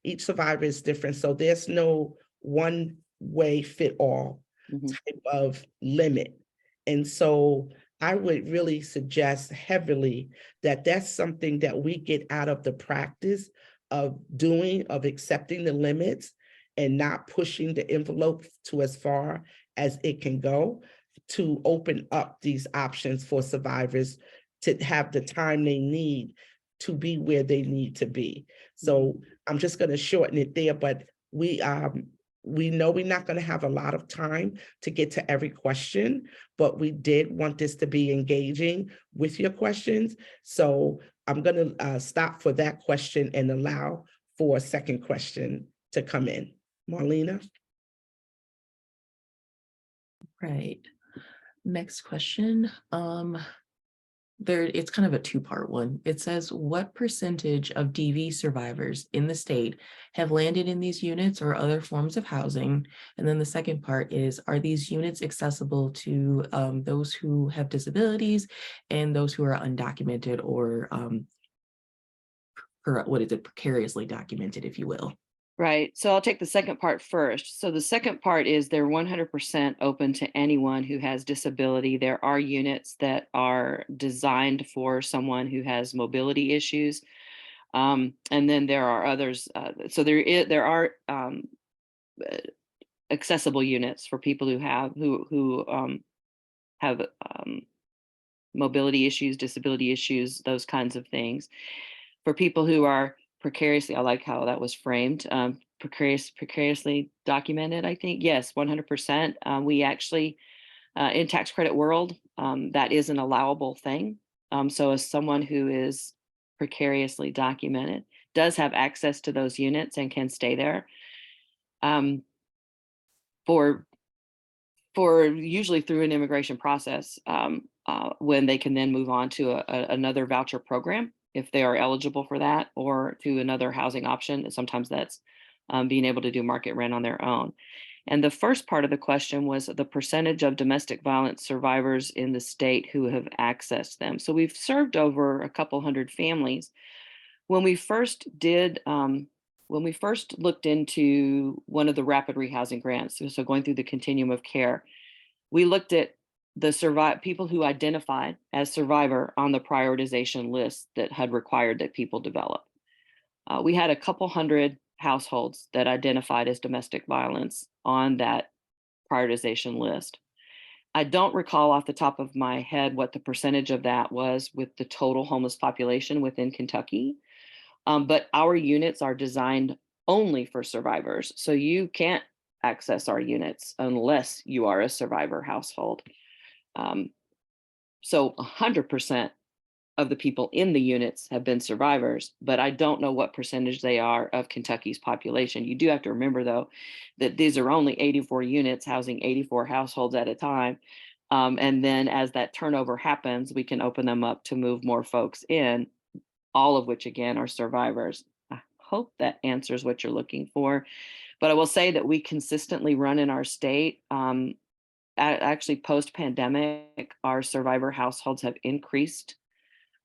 Each survivor is different. So there's no one way fit all type of limit. And so I would really suggest heavily that that's something that we get out of the practice of doing, of accepting the limits and not pushing the envelope to as far as it can go, to open up these options for survivors to have the time they need to be where they need to be. So I'm just going to shorten it there, but we know we're not going to have a lot of time to get to every question, but we did want this to be engaging with your questions. So I'm going to stop for that question and allow for a second question to come in. Marlena? Right. Next question. It's kind of a two-part one. It says, what percentage of DV survivors in the state have landed in these units or other forms of housing? And then the second part is, are these units accessible to those who have disabilities and those who are undocumented or precariously documented, if you will? Right. So I'll take the second part first. So the second part is they're 100% open to anyone who has disability. There are units that are designed for someone who has mobility issues. And then there are others. So there are accessible units for people who have mobility issues, disability issues, those kinds of things. For people who are precariously, I like how that was framed, precariously documented, I think. Yes, 100%. We actually, in tax credit world, that is an allowable thing. So as someone who is precariously documented does have access to those units and can stay there for usually through an immigration process, when they can then move on to another voucher program if they are eligible for that, or to another housing option. And sometimes that's being able to do market rent on their own. And the first part of the question was the percentage of domestic violence survivors in the state who have accessed them. So we've served over a couple hundred families. When we first looked into one of the rapid rehousing grants, so going through the continuum of care, we looked at the people who identified as survivor on the prioritization list that had required that people develop. We had a couple hundred households that identified as domestic violence on that prioritization list. I don't recall off the top of my head what the percentage of that was with the total homeless population within Kentucky. But our units are designed only for survivors. So you can't access our units unless you are a survivor household. So 100% of the people in the units have been survivors, but I don't know what percentage they are of Kentucky's population. You do have to remember, though, that these are only 84 units housing 84 households at a time. And then as that turnover happens, we can open them up to move more folks in, all of which, again, are survivors. I hope that answers what you're looking for. But I will say that we consistently run in our state. Actually, post-pandemic, our survivor households have increased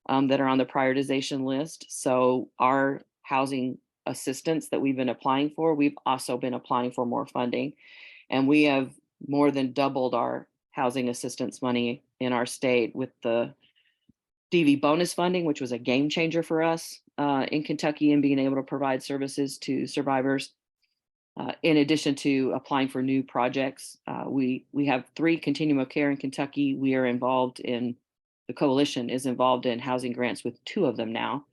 that are on the prioritization list. So our housing assistance that we've been applying for, we've also been applying for more funding. And we have more than doubled our housing assistance money in our state with the DV bonus funding, which was a game changer for us in Kentucky and being able to provide services to survivors. In addition to applying for new projects, we have 3 continuum of care in Kentucky. We are involved in, the coalition is involved in housing grants with 2 of them now.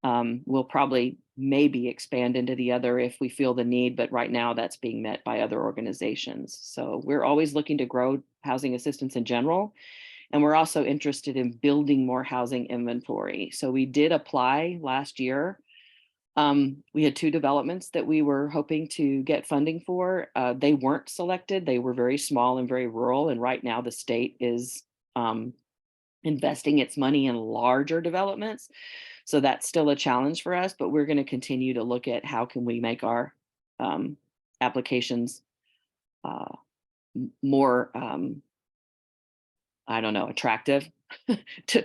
We'll probably maybe expand into the other if we feel the need, but right now that's being met by other organizations. So we're always looking to grow housing assistance in general. And we're also interested in building more housing inventory. So we did apply last year. We had 2 developments that we were hoping to get funding for. They weren't selected. They were very small and very rural. And right now the state is investing its money in larger developments. So that's still a challenge for us, but we're going to continue to look at how can we make our applications more, I don't know, attractive to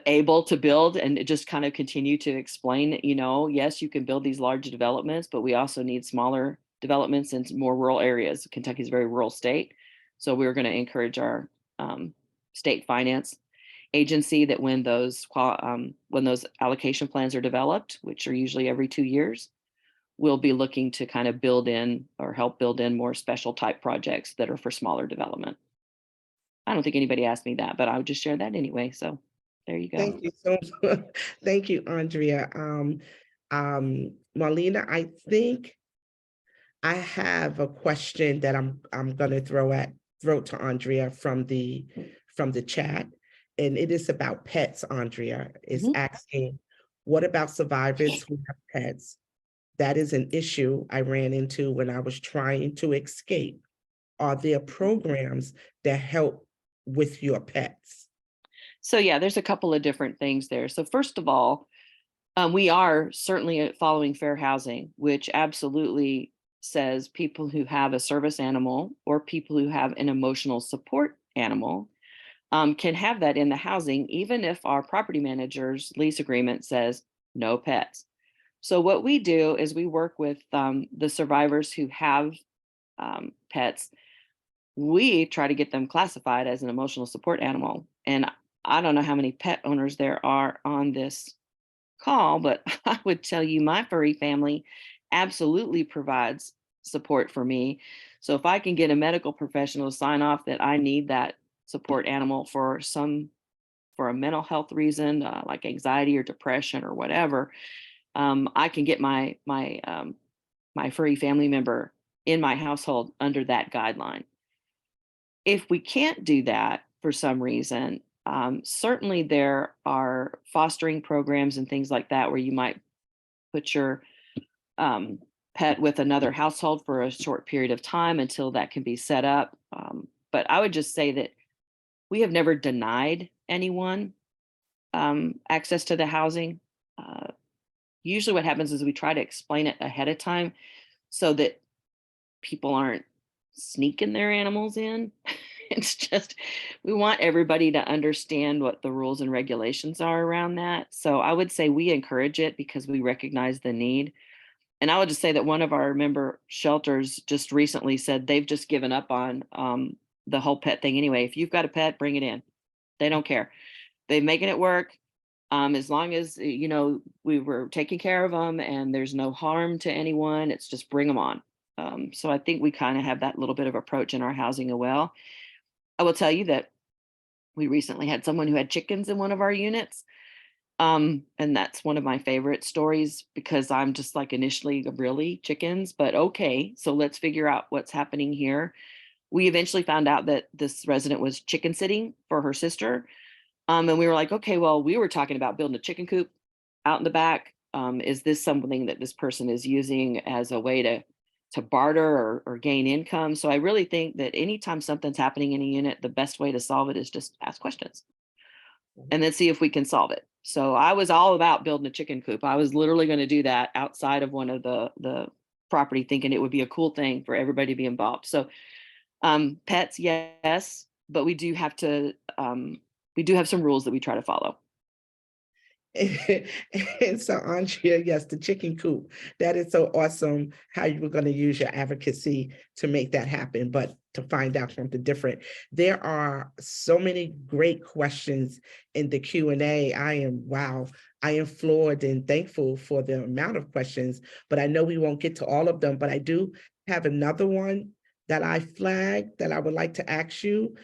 able to build, and just kind of continue to explain, you know, yes, you can build these large developments, but we also need smaller developments in more rural areas. Kentucky is a very rural state. So we're going to encourage our state finance agency that when those allocation plans are developed, which are usually every 2 years, we'll be looking to kind of build in or help build in more special type projects that are for smaller development. I don't think anybody asked me that, but I would just share that anyway. So there you go. Thank you so much. Thank you, Andrea. Marlena, I think I have a question that I'm going to throw to Andrea from the chat, and it is about pets. Andrea is asking, what about survivors who have pets? That is an issue I ran into when I was trying to escape. Are there programs that help with your pets? So yeah, there's a couple of different things there. So first of all, we are certainly following fair housing, which absolutely says people who have a service animal or people who have an emotional support animal can have that in the housing, even if our property manager's lease agreement says no pets. So what we do is we work with the survivors who have pets. We try to get them classified as an emotional support animal. And I don't know how many pet owners there are on this call, but I would tell you my furry family absolutely provides support for me. So if I can get a medical professional to sign off that I need that support animal for a mental health reason, like anxiety or depression or whatever, I can get my furry family member in my household under that guideline. If we can't do that for some reason, certainly there are fostering programs and things like that where you might put your pet with another household for a short period of time until that can be set up. But I would just say that we have never denied anyone access to the housing. Usually what happens is we try to explain it ahead of time so that people aren't sneaking their animals in. It's just, we want everybody to understand what the rules and regulations are around that. So I would say we encourage it because we recognize the need. And I would just say that one of our member shelters just recently said they've just given up on the whole pet thing anyway. If you've got a pet, bring it in. They don't care. They're making it work. As long as, you know, we were taking care of them and there's no harm to anyone, it's just bring them on. So I think we kind of have that little bit of approach in our housing as well. I will tell you that we recently had someone who had chickens in one of our units. And that's one of my favorite stories because I'm just like initially really chickens, but okay, so let's figure out what's happening here. We eventually found out that this resident was chicken sitting for her sister. And we were like, okay, well, we were talking about building a chicken coop out in the back. Is this something that this person is using as a way to barter or gain income? So I really think that anytime something's happening in a unit, the best way to solve it is just ask questions and then see if we can solve it. So I was all about building a chicken coop. I was literally going to do that outside of one of the property, thinking it would be a cool thing for everybody to be involved. So pets, yes, but we do have some rules that we try to follow. And so, Andrea, yes, the chicken coop, that is so awesome how you were going to use your advocacy to make that happen, but to find out something different. There are so many great questions in the Q&A. I am floored and thankful for the amount of questions, but I know we won't get to all of them, but I do have another one that I flagged that I would like to ask you.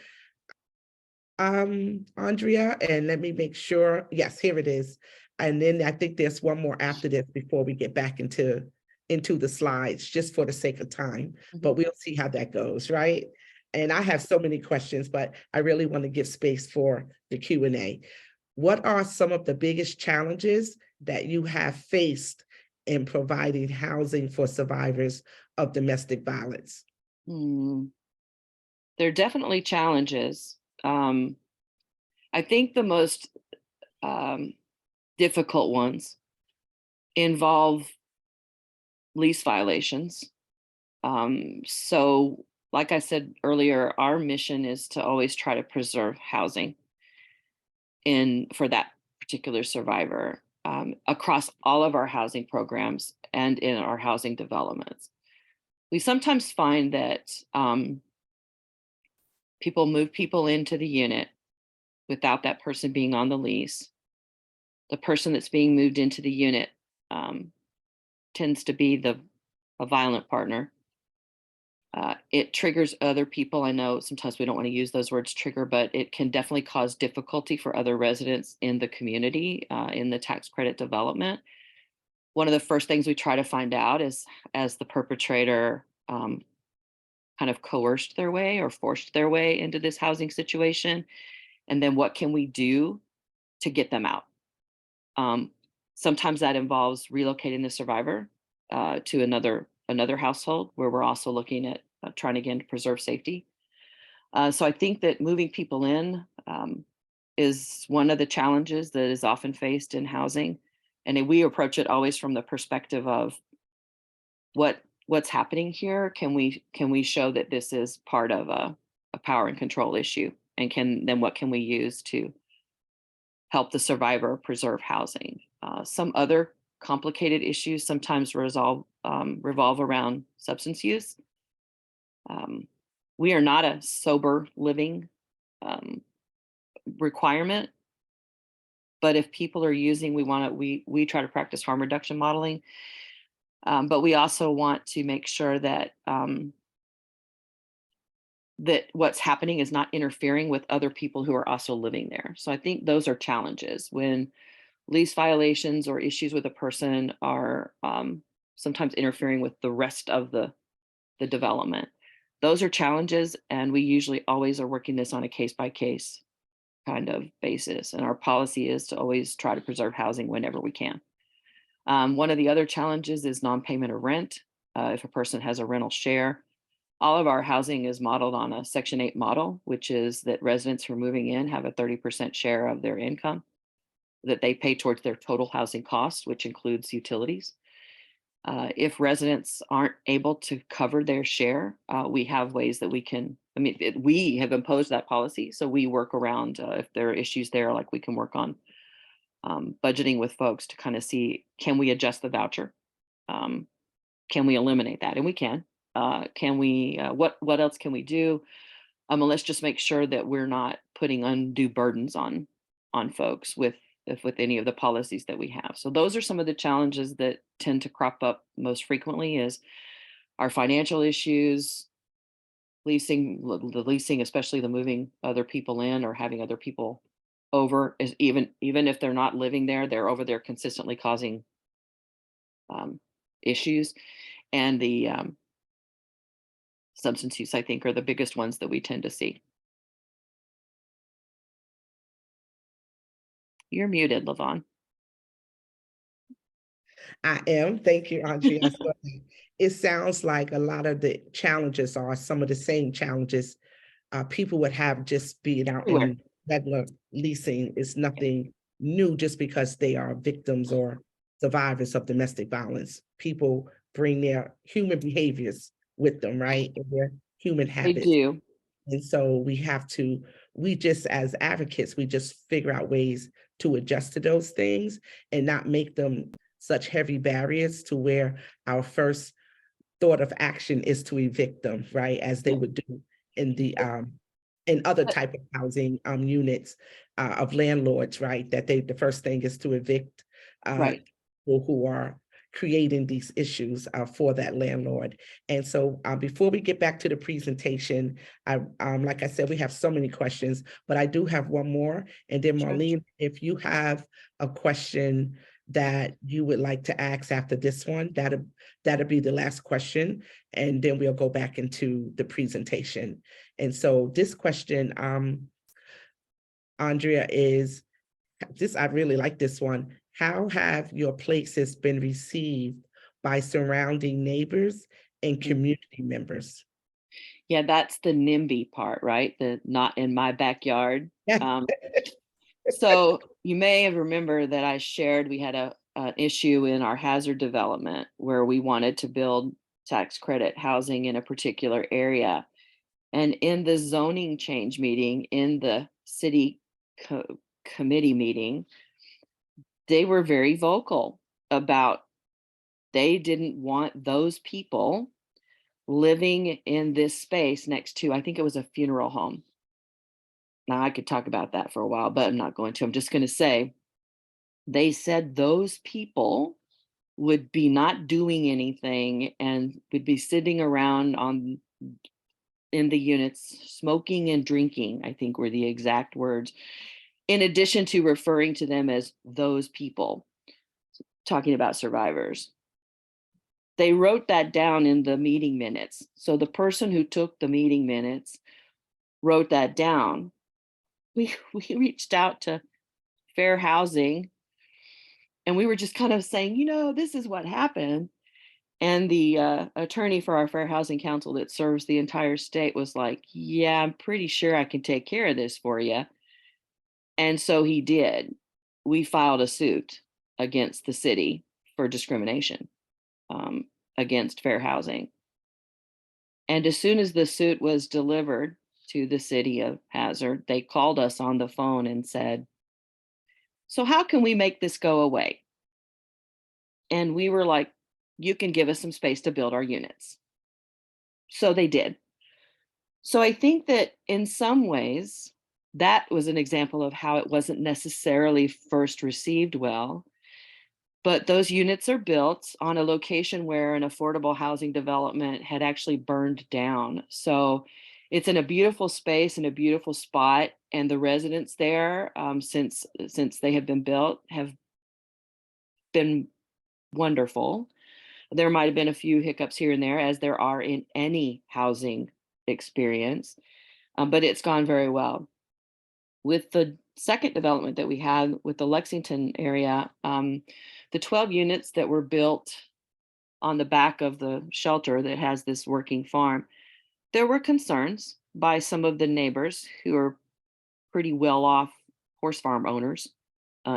Andrea, and let me make sure. Yes, here it is. And then I think there's one more after this before we get back into the slides, just for the sake of time. But we'll see how that goes, right? And I have so many questions, but I really want to give space for the Q&A. What are some of the biggest challenges that you have faced in providing housing for survivors of domestic violence? There are definitely challenges. I think the most difficult ones involve lease violations. So like I said earlier, our mission is to always try to preserve housing for that particular survivor across all of our housing programs and in our housing developments. We sometimes find that people move people into the unit without that person being on the lease. The person that's being moved into the unit tends to be a violent partner. It triggers other people. I know sometimes we don't want to use those words trigger, but it can definitely cause difficulty for other residents in the community in the tax credit development. One of the first things we try to find out is, as the perpetrator kind of coerced their way or forced their way into this housing situation, and then what can we do to get them out? Sometimes that involves relocating the survivor to another household, where we're also looking at trying again to preserve safety. So I think that moving people in is one of the challenges that is often faced in housing. And we approach it always from the perspective of what's happening here. Can we show that this is part of a power and control issue? And then what can we use to help the survivor preserve housing? Some other complicated issues sometimes revolve around substance use. We are not a sober living requirement, but if people are using, we try to practice harm reduction modeling, but we also want to make sure that that what's happening is not interfering with other people who are also living there. So I think those are challenges when lease violations or issues with a person are sometimes interfering with the rest of the development. Those are challenges, and we usually always are working this on a case-by-case kind of basis. And our policy is to always try to preserve housing whenever we can. One of the other challenges is non-payment of rent. If a person has a rental share, all of our housing is modeled on a Section 8 model, which is that residents who are moving in have a 30% share of their income that they pay towards their total housing cost, which includes utilities. If residents aren't able to cover their share, we have ways that we can, we have imposed that policy. So we work around if there are issues there, like we can work on budgeting with folks to kind of see, can we adjust the voucher? Can we eliminate that? And we can. Can we, what else can we do? And let's just make sure that we're not putting undue burdens on folks with any of the policies that we have. So those are some of the challenges that tend to crop up most frequently is our financial issues, leasing, especially the moving other people in or having other people over, is even if they're not living there, they're over there consistently causing issues. And the substance use, I think, are the biggest ones that we tend to see. You're muted, Lavon. I am. Thank you, Andrea. It sounds like a lot of the challenges are some of the same challenges people would have just being out in regular leasing. Is nothing new just because they are victims or survivors of domestic violence. People bring their human behaviors with them, right? And their human habits. They do. And so we just as advocates, we just figure out ways to adjust to those things and not make them such heavy barriers to where our first thought of action is to evict them, right? As they would do in the in other type of housing units of landlords, right? That the first thing is to evict Right. people who are creating these issues for that landlord. And so before we get back to the presentation, like I said, we have so many questions, but I do have one more. And then Marlene, if you have a question that you would like to ask after this one, that'll be the last question. And then we'll go back into the presentation. And so this question, Andrea, is this, I really like this one. How have your places been received by surrounding neighbors and community members? Yeah, that's the NIMBY part, right? The not in my backyard. Yeah. So you may have remembered that I shared we had an issue in our hazard development where we wanted to build tax credit housing in a particular area. And in the zoning change meeting, in the city committee meeting, they were very vocal about they didn't want those people living in this space next to, I think it was a funeral home. Now I could talk about that for a while, but I'm not going to. I'm just going to say they said those people would be not doing anything and would be sitting around in the units smoking and drinking, I think were the exact words, in addition to referring to them as those people, talking about survivors. They wrote that down in the meeting minutes. So the person who took the meeting minutes wrote that down. We reached out to Fair Housing and we were just kind of saying, you know, this is what happened. And the attorney for our Fair Housing Council that serves the entire state was like, yeah, I'm pretty sure I can take care of this for you. And so he did. We filed a suit against the city for discrimination against fair housing. And as soon as the suit was delivered to the city of Hazard, they called us on the phone and said, so how can we make this go away? And we were like, you can give us some space to build our units. So they did. So I think that in some ways, that was an example of how it wasn't necessarily first received well. But those units are built on a location where an affordable housing development had actually burned down. So it's in a beautiful space and a beautiful spot. And the residents there, since they have been built, have been wonderful. There might have been a few hiccups here and there, as there are in any housing experience, but it's gone very well. With the second development that we had with the Lexington area, the 12 units that were built on the back of the shelter that has this working farm, there were concerns by some of the neighbors who are pretty well-off horse farm owners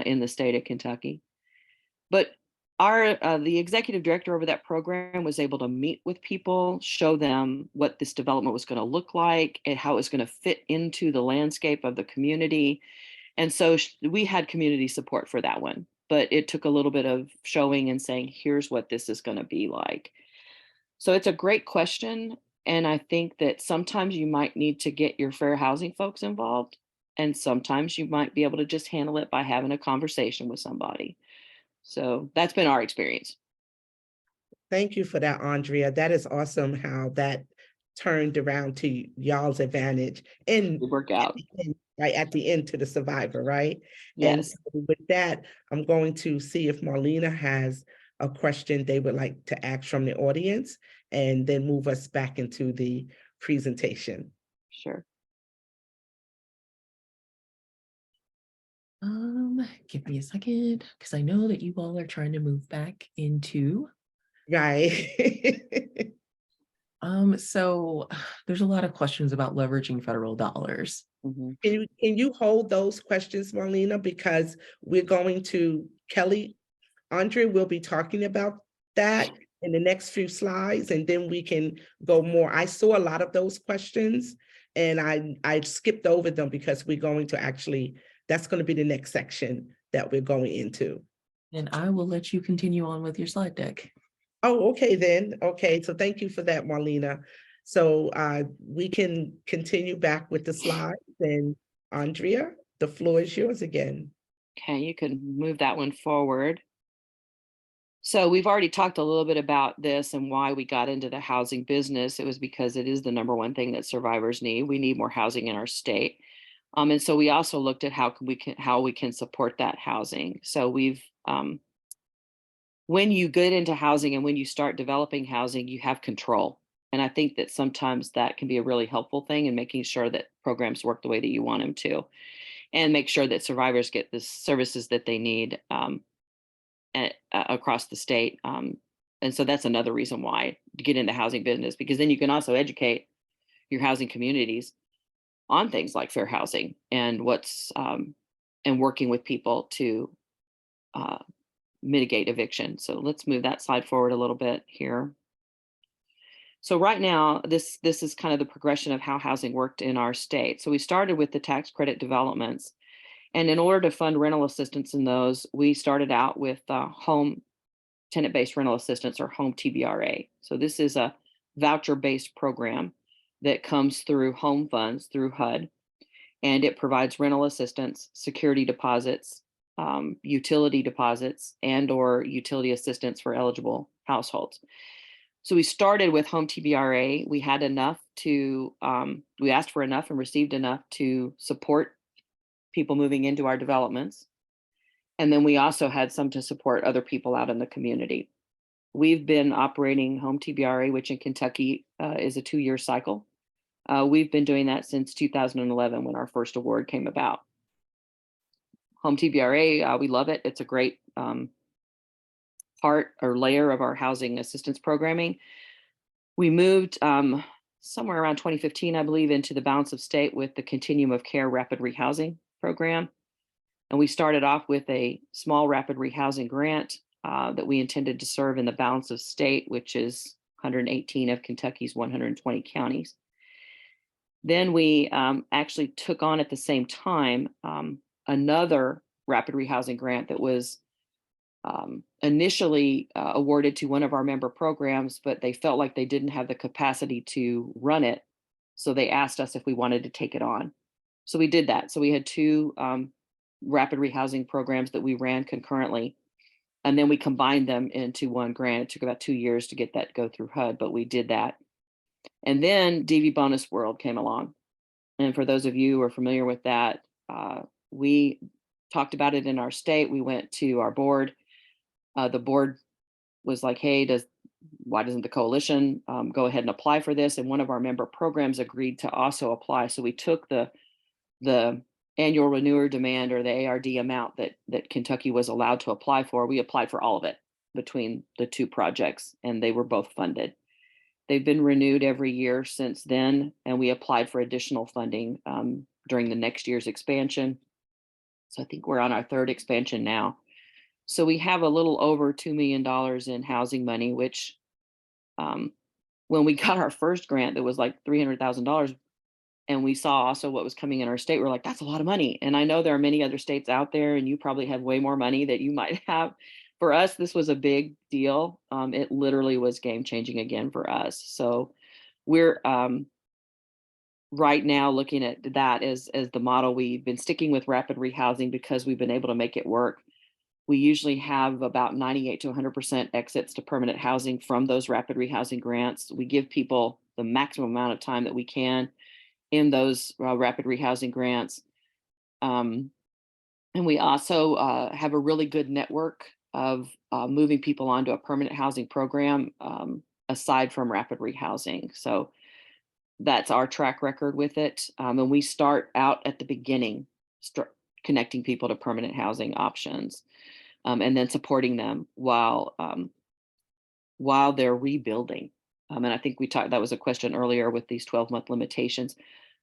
in the state of Kentucky. But the executive director over that program was able to meet with people, show them what this development was going to look like and how it was going to fit into the landscape of the community. And so we had community support for that one, but it took a little bit of showing and saying, here's what this is going to be like. So it's a great question. And I think that sometimes you might need to get your fair housing folks involved. And sometimes you might be able to just handle it by having a conversation with somebody. So that's been our experience. Thank you for that, Andrea. That is awesome how that turned around to y'all's advantage and Work out. right at the end to the survivor, right? Yes. And so with that, I'm going to see if Marlena has a question they would like to ask from the audience and then move us back into the presentation. Sure. Give me a second, because I know that you all are trying to move back into. Right. So there's a lot of questions about leveraging federal dollars. Mm-hmm. Can you hold those questions, Marlena, because we're going to Andrea will be talking about that in the next few slides, and then we can go more. I saw a lot of those questions and I skipped over them because we're going to actually, that's going to be the next section that we're going into. And I will let you continue on with your slide deck. Oh, okay then. Okay, so thank you for that, Marlena. So we can continue back with the slides, and Andrea, the floor is yours again. Okay, you can move that one forward. So we've already talked a little bit about this and why we got into the housing business. It was because it is the number one thing that survivors need. We need more housing in our state. And so we also looked at how we can support that housing. So we've when you get into housing and when you start developing housing, you have control. And I think that sometimes that can be a really helpful thing in making sure that programs work the way that you want them to, and make sure that survivors get the services that they need across the state. And so that's another reason why to get into housing business, because then you can also educate your housing communities on things like fair housing and what's and working with people to mitigate eviction. So let's move that slide forward a little bit here. So right now, this is kind of the progression of how housing worked in our state. So we started with the tax credit developments. And in order to fund rental assistance in those, we started out with home tenant-based rental assistance, or home TBRA. So this is a voucher-based program that comes through home funds through HUD, and it provides rental assistance, security deposits, utility deposits, and/or utility assistance for eligible households. So we started with home TBRA. We had enough to, we asked for enough and received enough to support people moving into our developments. And then we also had some to support other people out in the community. We've been operating home TBRA, which in Kentucky is a 2-year cycle. We've been doing that since 2011 when our first award came about. Home TBRA, we love it. It's a great part or layer of our housing assistance programming. We moved somewhere around 2015, I believe, into the balance of state with the Continuum of Care Rapid Rehousing program. And we started off with a small rapid rehousing grant that we intended to serve in the balance of state, which is 118 of Kentucky's 120 counties. Then we actually took on at the same time another rapid rehousing grant that was initially awarded to one of our member programs, but they felt like they didn't have the capacity to run it. So they asked us if we wanted to take it on. So we did that. So we had 2 rapid rehousing programs that we ran concurrently, and then we combined them into one grant. It took about 2 years to get that to go through HUD, but we did that. And then DV Bonus World came along. And for those of you who are familiar with that, we talked about it in our state. We went to our board. The board was like, hey, why doesn't the coalition go ahead and apply for this? And one of our member programs agreed to also apply. So we took the annual renewer demand, or the ARD amount that Kentucky was allowed to apply for. We applied for all of it between the 2 projects, and they were both funded. They've been renewed every year since then, and we applied for additional funding during the next year's expansion. So I think we're on our 3rd expansion now. So we have a little over $2 million in housing money, which when we got our first grant, that was like $300,000. And we saw also what was coming in our state. We're like, that's a lot of money. And I know there are many other states out there, and you probably have way more money that you might have. For us, this was a big deal. It literally was game changing again for us. So we're right now looking at that as the model. We've been sticking with rapid rehousing because we've been able to make it work. We usually have about 98 to 100% exits to permanent housing from those rapid rehousing grants. We give people the maximum amount of time that we can in those rapid rehousing grants. And we also have a really good network of moving people onto a permanent housing program aside from rapid rehousing. So that's our track record with it. And we start out at the beginning, connecting people to permanent housing options, and then supporting them while they're rebuilding. And I think that was a question earlier with these 12-month limitations.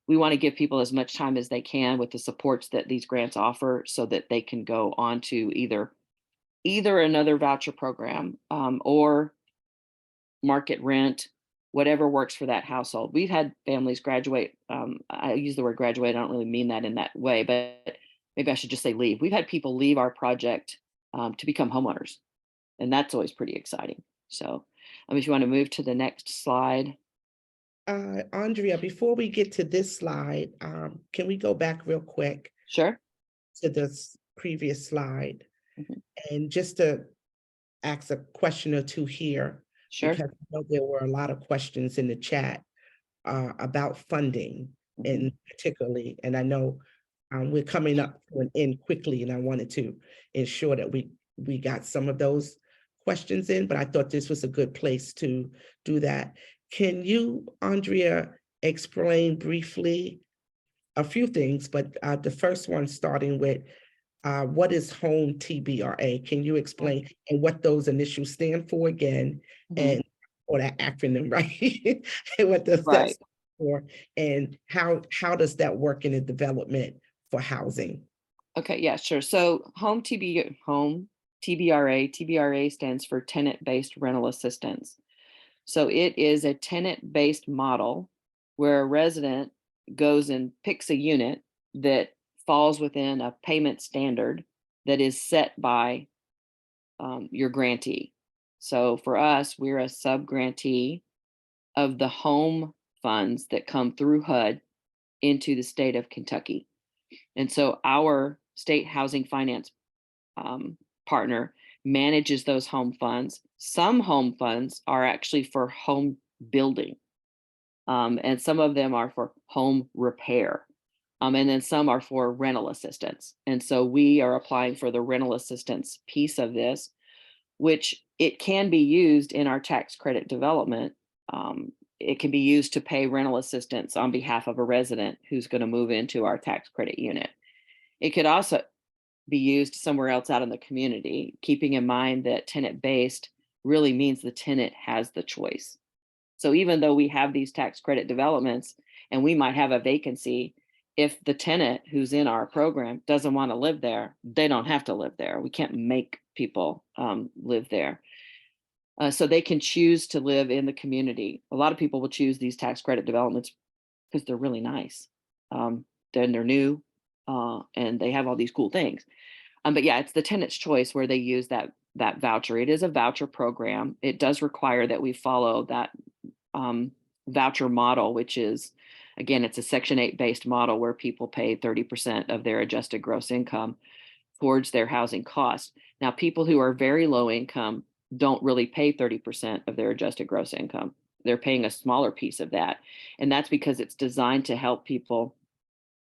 We want to give people as much time as they can with the supports that these grants offer, so that they can go on to either another voucher program or market rent, whatever works for that household. We've had families graduate. I use the word graduate. I don't really mean that in that way, but maybe I should just say leave. We've had people leave our project to become homeowners, and that's always pretty exciting. So if you want to move to the next slide. Andrea, before we get to this slide, can we go back real quick? Sure. To this previous slide, and just to ask a question or 2 here. Sure. Because I know there were a lot of questions in the chat about funding, and particularly, and I know we're coming up to an end quickly, and I wanted to ensure that we got some of those questions in, but I thought this was a good place to do that. Can you, Andrea, explain briefly a few things, but the first one starting with what is home TBRA? Can you explain and what those initials stand for again, and or that acronym, right? And what does that stand for, and how does that work in the development for housing? Okay, yeah, sure. So home TBRA, TBRA stands for tenant-based rental assistance. So it is a tenant-based model where a resident goes and picks a unit that falls within a payment standard that is set by your grantee. So for us, we're a sub-grantee of the home funds that come through HUD into the state of Kentucky. And so our state housing finance partner manages those home funds. Some home funds are actually for home building, and some of them are for home repair. And then some are for rental assistance. And so we are applying for the rental assistance piece of this, which it can be used in our tax credit development. It can be used to pay rental assistance on behalf of a resident who's going to move into our tax credit unit. It could also be used somewhere else out in the community, keeping in mind that tenant-based really means the tenant has the choice. So even though we have these tax credit developments and we might have a vacancy, if the tenant who's in our program doesn't want to live there, they don't have to live there. We can't make people live there. So they can choose to live in the community. A lot of people will choose these tax credit developments because they're really nice. Then they're new and they have all these cool things. But yeah, it's the tenant's choice where they use that voucher. It is a voucher program. It does require that we follow that voucher model, which is, again, it's a Section 8 based model where people pay 30% of their adjusted gross income towards their housing costs. Now, people who are very low income don't really pay 30% of their adjusted gross income. They're paying a smaller piece of that. And that's because it's designed to help people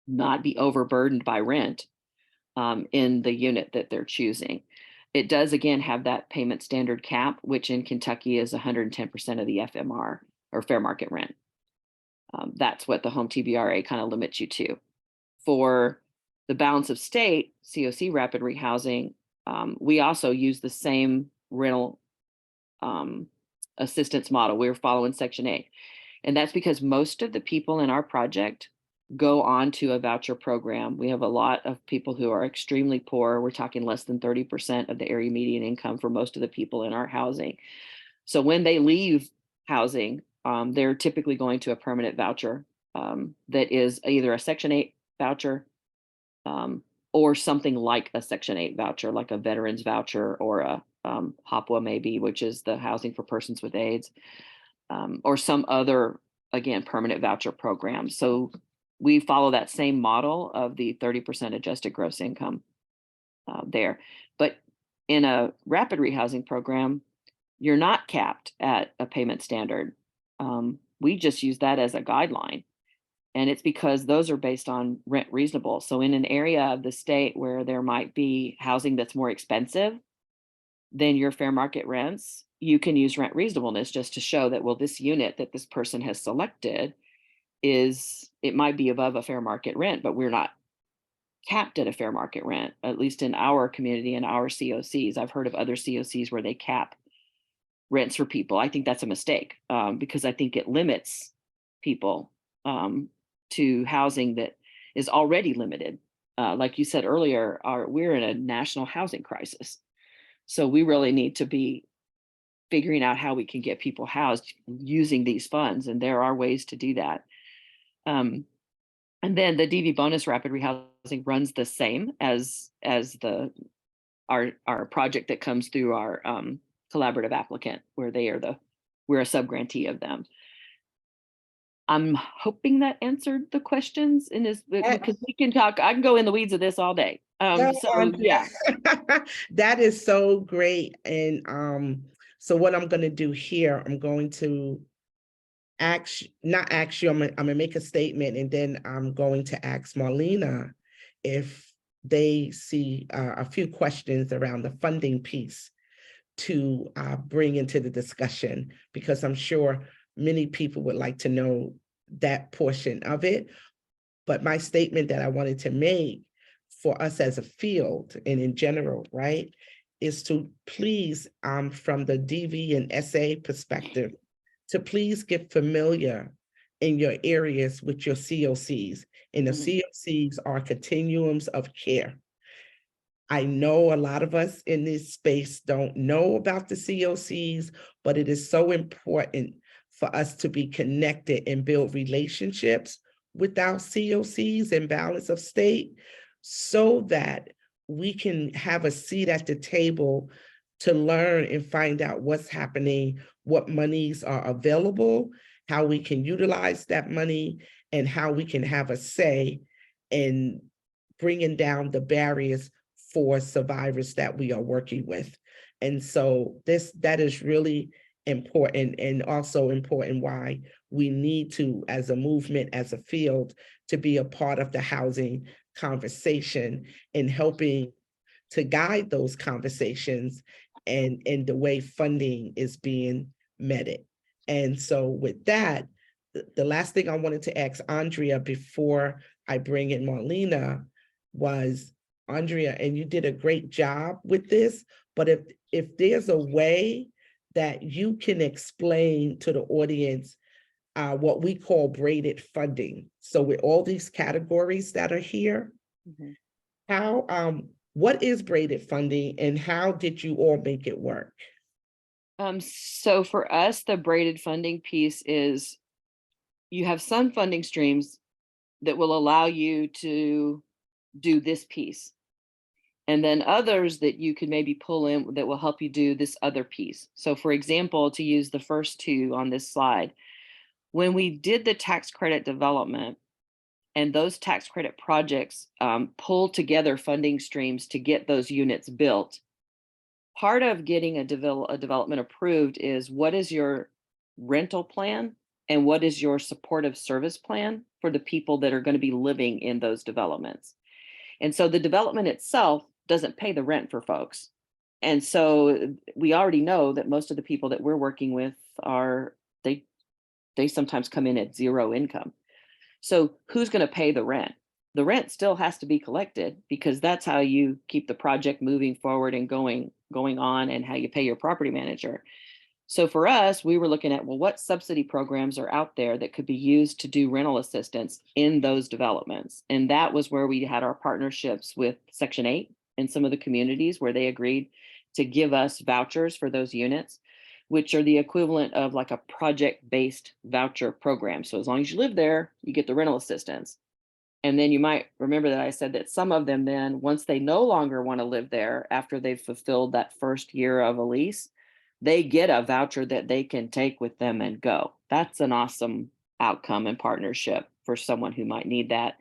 not be overburdened by rent in the unit that they're choosing. It does, again, have that payment standard cap, which in Kentucky is 110% of the FMR or fair market rent. That's what the home TBRA kind of limits you to. For the balance of state, COC rapid rehousing, we also use the same rental assistance model. We're following Section 8. And that's because most of the people in our project go on to a voucher program. We have a lot of people who are extremely poor. We're talking less than 30% of the area median income for most of the people in our housing. So when they leave housing, they're typically going to a permanent voucher that is either a Section 8 voucher or something like a Section 8 voucher, like a veterans voucher or a HOPWA maybe, which is the housing for persons with AIDS, or some other, again, permanent voucher program. So we follow that same model of the 30% adjusted gross income there. But in a rapid rehousing program, you're not capped at a payment standard. We just use that as a guideline. And it's because those are based on rent reasonable. So in an area of the state where there might be housing that's more expensive than your fair market rents, you can use rent reasonableness just to show that, well, this unit that this person has selected it might be above a fair market rent, but we're not capped at a fair market rent, at least in our community and our COCs. I've heard of other COCs where they cap rents for people. I think that's a mistake because I think it limits people to housing that is already limited. Like you said earlier, we're in a national housing crisis. So we really need to be figuring out how we can get people housed using these funds. And there are ways to do that. And then the DV bonus rapid rehousing runs the same as our project that comes through our collaborative applicant, where we're a sub-grantee of them. I'm hoping that answered the questions because we can talk. I can go in the weeds of this all day. Yeah. That is so great. And so what I'm going to do here, I'm going to not ask you, I'm gonna make a statement, and then I'm going to ask Marlena if they see a few questions around the funding piece to bring into the discussion, because I'm sure many people would like to know that portion of it. But my statement that I wanted to make for us as a field and in general, right, is to please, from the DV and SA perspective, to please get familiar in your areas with your COCs. And the COCs are continuums of care. I know a lot of us in this space don't know about the COCs, but it is so important for us to be connected and build relationships with our COCs and balance of state so that we can have a seat at the table to learn and find out what's happening, what monies are available, how we can utilize that money, and how we can have a say in bringing down the barriers for survivors that we are working with. And so that is really important, and also important why we need to, as a movement, as a field, to be a part of the housing conversation and helping to guide those conversations and the way funding is being meted. And so with that, the last thing I wanted to ask Andrea before I bring in Marlena was, Andrea, and you did a great job with this, but if there's a way that you can explain to the audience what we call braided funding. So with all these categories that are here, what is braided funding and how did you all make it work? So for us, the braided funding piece is you have some funding streams that will allow you to do this piece. And then others that you could maybe pull in that will help you do this other piece. So for example, to use the first two on this slide, when we did the tax credit development and those tax credit projects pulled together funding streams to get those units built, part of getting a development approved is what is your rental plan and what is your supportive service plan for the people that are going to be living in those developments. And so the development itself doesn't pay the rent for folks. And so we already know that most of the people that we're working with they sometimes come in at zero income. So who's going to pay the rent? The rent still has to be collected because that's how you keep the project moving forward and going on, and how you pay your property manager. So for us, we were looking at, well, what subsidy programs are out there that could be used to do rental assistance in those developments? And that was where we had our partnerships with Section 8 and some of the communities where they agreed to give us vouchers for those units, which are the equivalent of like a project-based voucher program. So as long as you live there, you get the rental assistance. And then you might remember that I said that some of them then, once they no longer want to live there after they've fulfilled that first year of a lease, they get a voucher that they can take with them and go. That's an awesome outcome and partnership for someone who might need that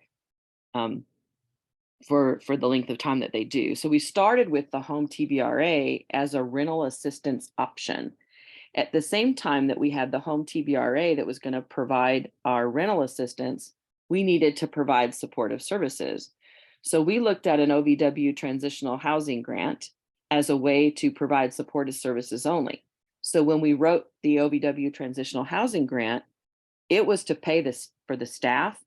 for the length of time that they do. So we started with the home TBRA as a rental assistance option. At the same time that we had the home TBRA that was going to provide our rental assistance, we needed to provide supportive services. So we looked at an OVW transitional housing grant as a way to provide supportive services only. So when we wrote the OVW transitional housing grant, it was to pay this for the staff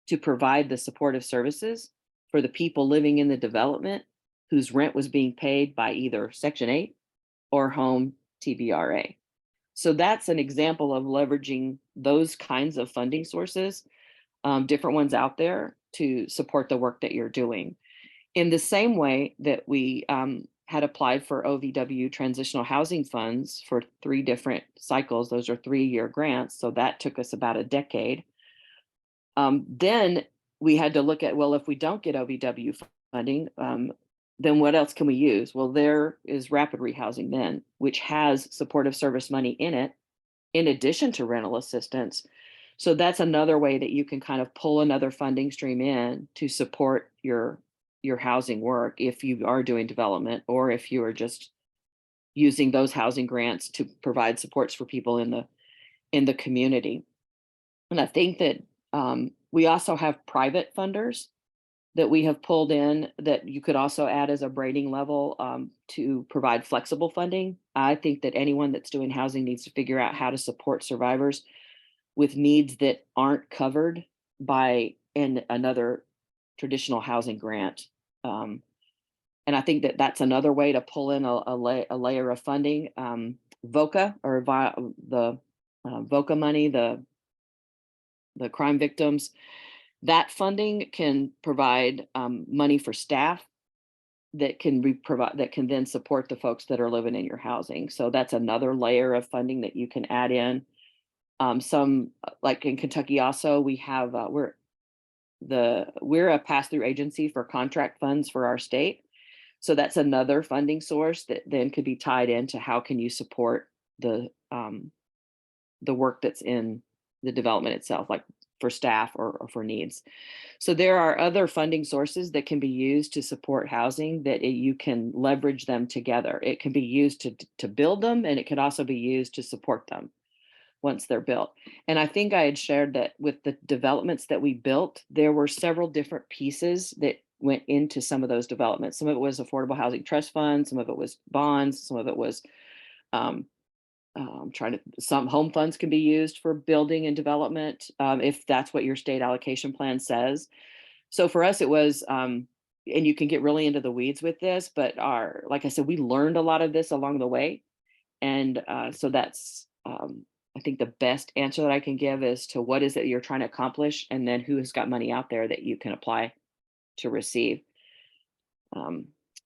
to provide the supportive services for the people living in the development whose rent was being paid by either Section 8 or home TBRA. So that's an example of leveraging those kinds of funding sources, different ones out there, to support the work that you're doing. In the same way that we had applied for OVW transitional housing funds for 3 different cycles. Those are 3-year grants. So that took us about a decade. Then we had to look at, well, if we don't get OVW funding, then what else can we use? Well, there is rapid rehousing then, which has supportive service money in it, in addition to rental assistance. So that's another way that you can kind of pull another funding stream in to support your housing work if you are doing development, or if you are just using those housing grants to provide supports for people in the community. And I think that we also have private funders that we have pulled in that you could also add as a braiding level to provide flexible funding. I think that anyone that's doing housing needs to figure out how to support survivors with needs that aren't covered by another traditional housing grant. And I think that that's another way to pull in a layer of funding. VOCA, or the VOCA money, the crime victims, that funding can provide money for staff that can that can then support the folks that are living in your housing. So that's another layer of funding that you can add in. Some, like in Kentucky also, we have we're a pass-through agency for contract funds for our state. So that's another funding source that then could be tied into how can you support the work that's in the development itself, like for staff or for needs. So there are other funding sources that can be used to support housing that you can leverage them together. It can be used to build them, and it could also be used to support them once they're built. And I think I had shared that with the developments that we built, there were several different pieces that went into some of those developments. Some of it was affordable housing trust funds, some of it was bonds, some of it was some home funds can be used for building and development if that's what your state allocation plan says. So for us, it was, and you can get really into the weeds with this, but like I said, we learned a lot of this along the way. And so that's, I think the best answer that I can give is to what is it you're trying to accomplish, and then who has got money out there that you can apply to receive.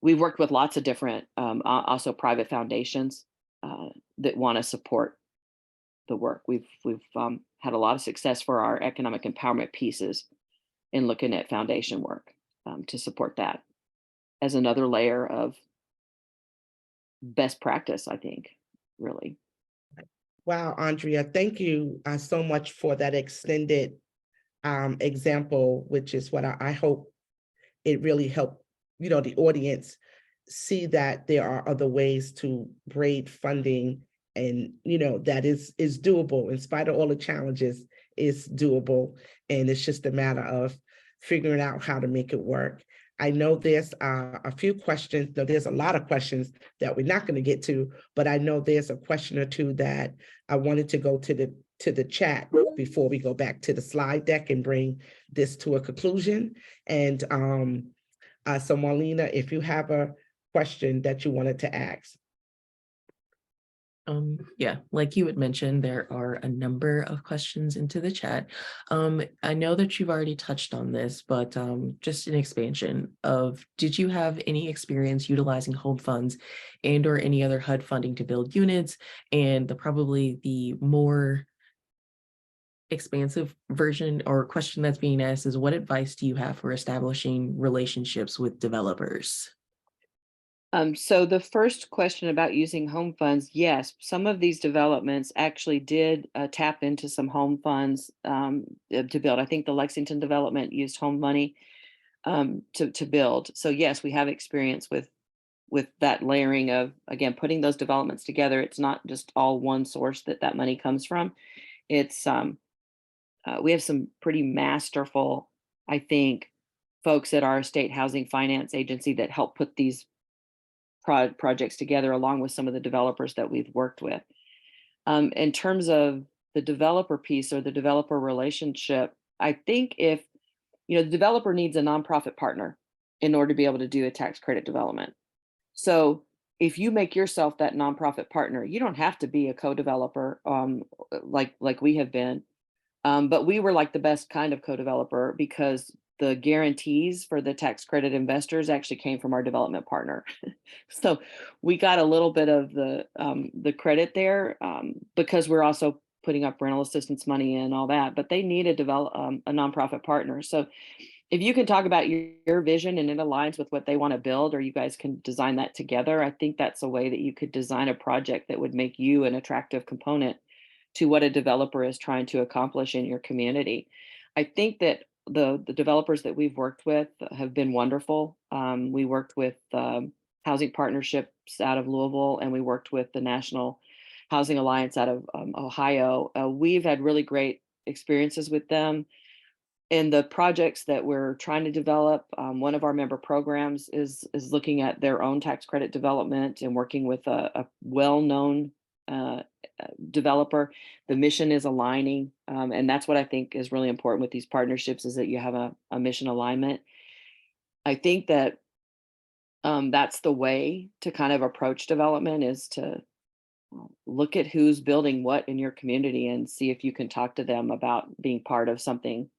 We've worked with lots of different, also private foundations that want to support the work. We've had a lot of success for our economic empowerment pieces in looking at foundation work to support that as another layer of best practice, I think, really. Wow, Andrea, thank you so much for that extended example, which is what I hope it really helped, the audience see that there are other ways to braid funding, and, that is doable in spite of all the challenges. It's doable, and it's just a matter of figuring out how to make it work. I know there's a few questions, though there's a lot of questions that we're not going to get to, but I know there's a question or two that I wanted to go to the chat before we go back to the slide deck and bring this to a conclusion. And so Marlena, if you have a question that you wanted to ask. Yeah, like you had mentioned, there are a number of questions into the chat. I know that you've already touched on this, but just an expansion of, did you have any experience utilizing home funds and or any other HUD funding to build units? And probably the more expansive version or question that's being asked is, what advice do you have for establishing relationships with developers? So the first question about using home funds, yes, some of these developments actually did tap into some home funds to build. I think the Lexington development used home money to build. So yes, we have experience with that layering of, again, putting those developments together. It's not just all one source that money comes from. It's we have some pretty masterful, I think, folks at our state housing finance agency that help put these projects together, along with some of the developers that we've worked with. In terms of the developer piece or the developer relationship, I think if, the developer needs a nonprofit partner in order to be able to do a tax credit development. So if you make yourself that nonprofit partner, you don't have to be a co-developer like we have been. But we were like the best kind of co-developer because the guarantees for the tax credit investors actually came from our development partner. So we got a little bit of the credit there because we're also putting up rental assistance money and all that, but they need a nonprofit partner. So if you can talk about your vision and it aligns with what they want to build, or you guys can design that together, I think that's a way that you could design a project that would make you an attractive component to what a developer is trying to accomplish in your community. I think that the developers that we've worked with have been wonderful. We worked with housing partnerships out of Louisville, and we worked with the National Housing Alliance out of Ohio. We've had really great experiences with them. In the projects that we're trying to develop, one of our member programs is looking at their own tax credit development and working with a well-known developer. The mission is aligning, and that's what I think is really important with these partnerships, is that you have a mission alignment. I think that that's the way to kind of approach development, is to look at who's building what in your community and see if you can talk to them about being part of something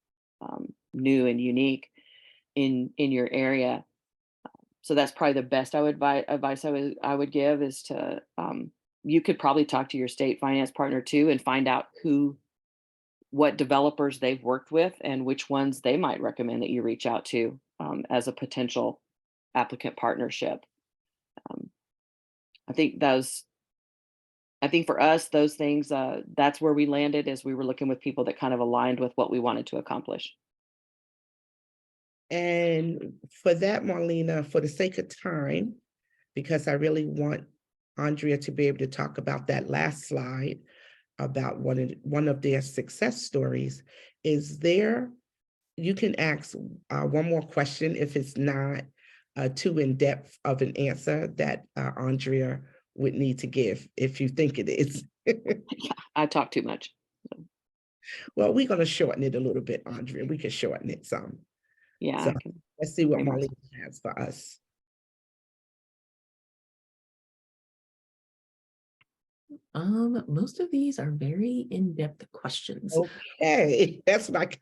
new and unique in your area. So that's probably the best advice I would give is to, you could probably talk to your state finance partner too and find out what developers they've worked with and which ones they might recommend that you reach out to as a potential applicant partnership. Um, I think for us, those things, that's where we landed as we were looking with people that kind of aligned with what we wanted to accomplish. And for that, Marlena, for the sake of time, because I really want Andrea to be able to talk about that last slide about one of their success stories, you can ask one more question if it's not too in-depth of an answer that Andrea would need to give, if you think it is. Yeah, I talk too much. Well, we're going to shorten it a little bit, Andrea. We can shorten it some. Yeah, So let's see what maybe. Marlena has for us. Most of these are very in-depth questions. Okay, that's what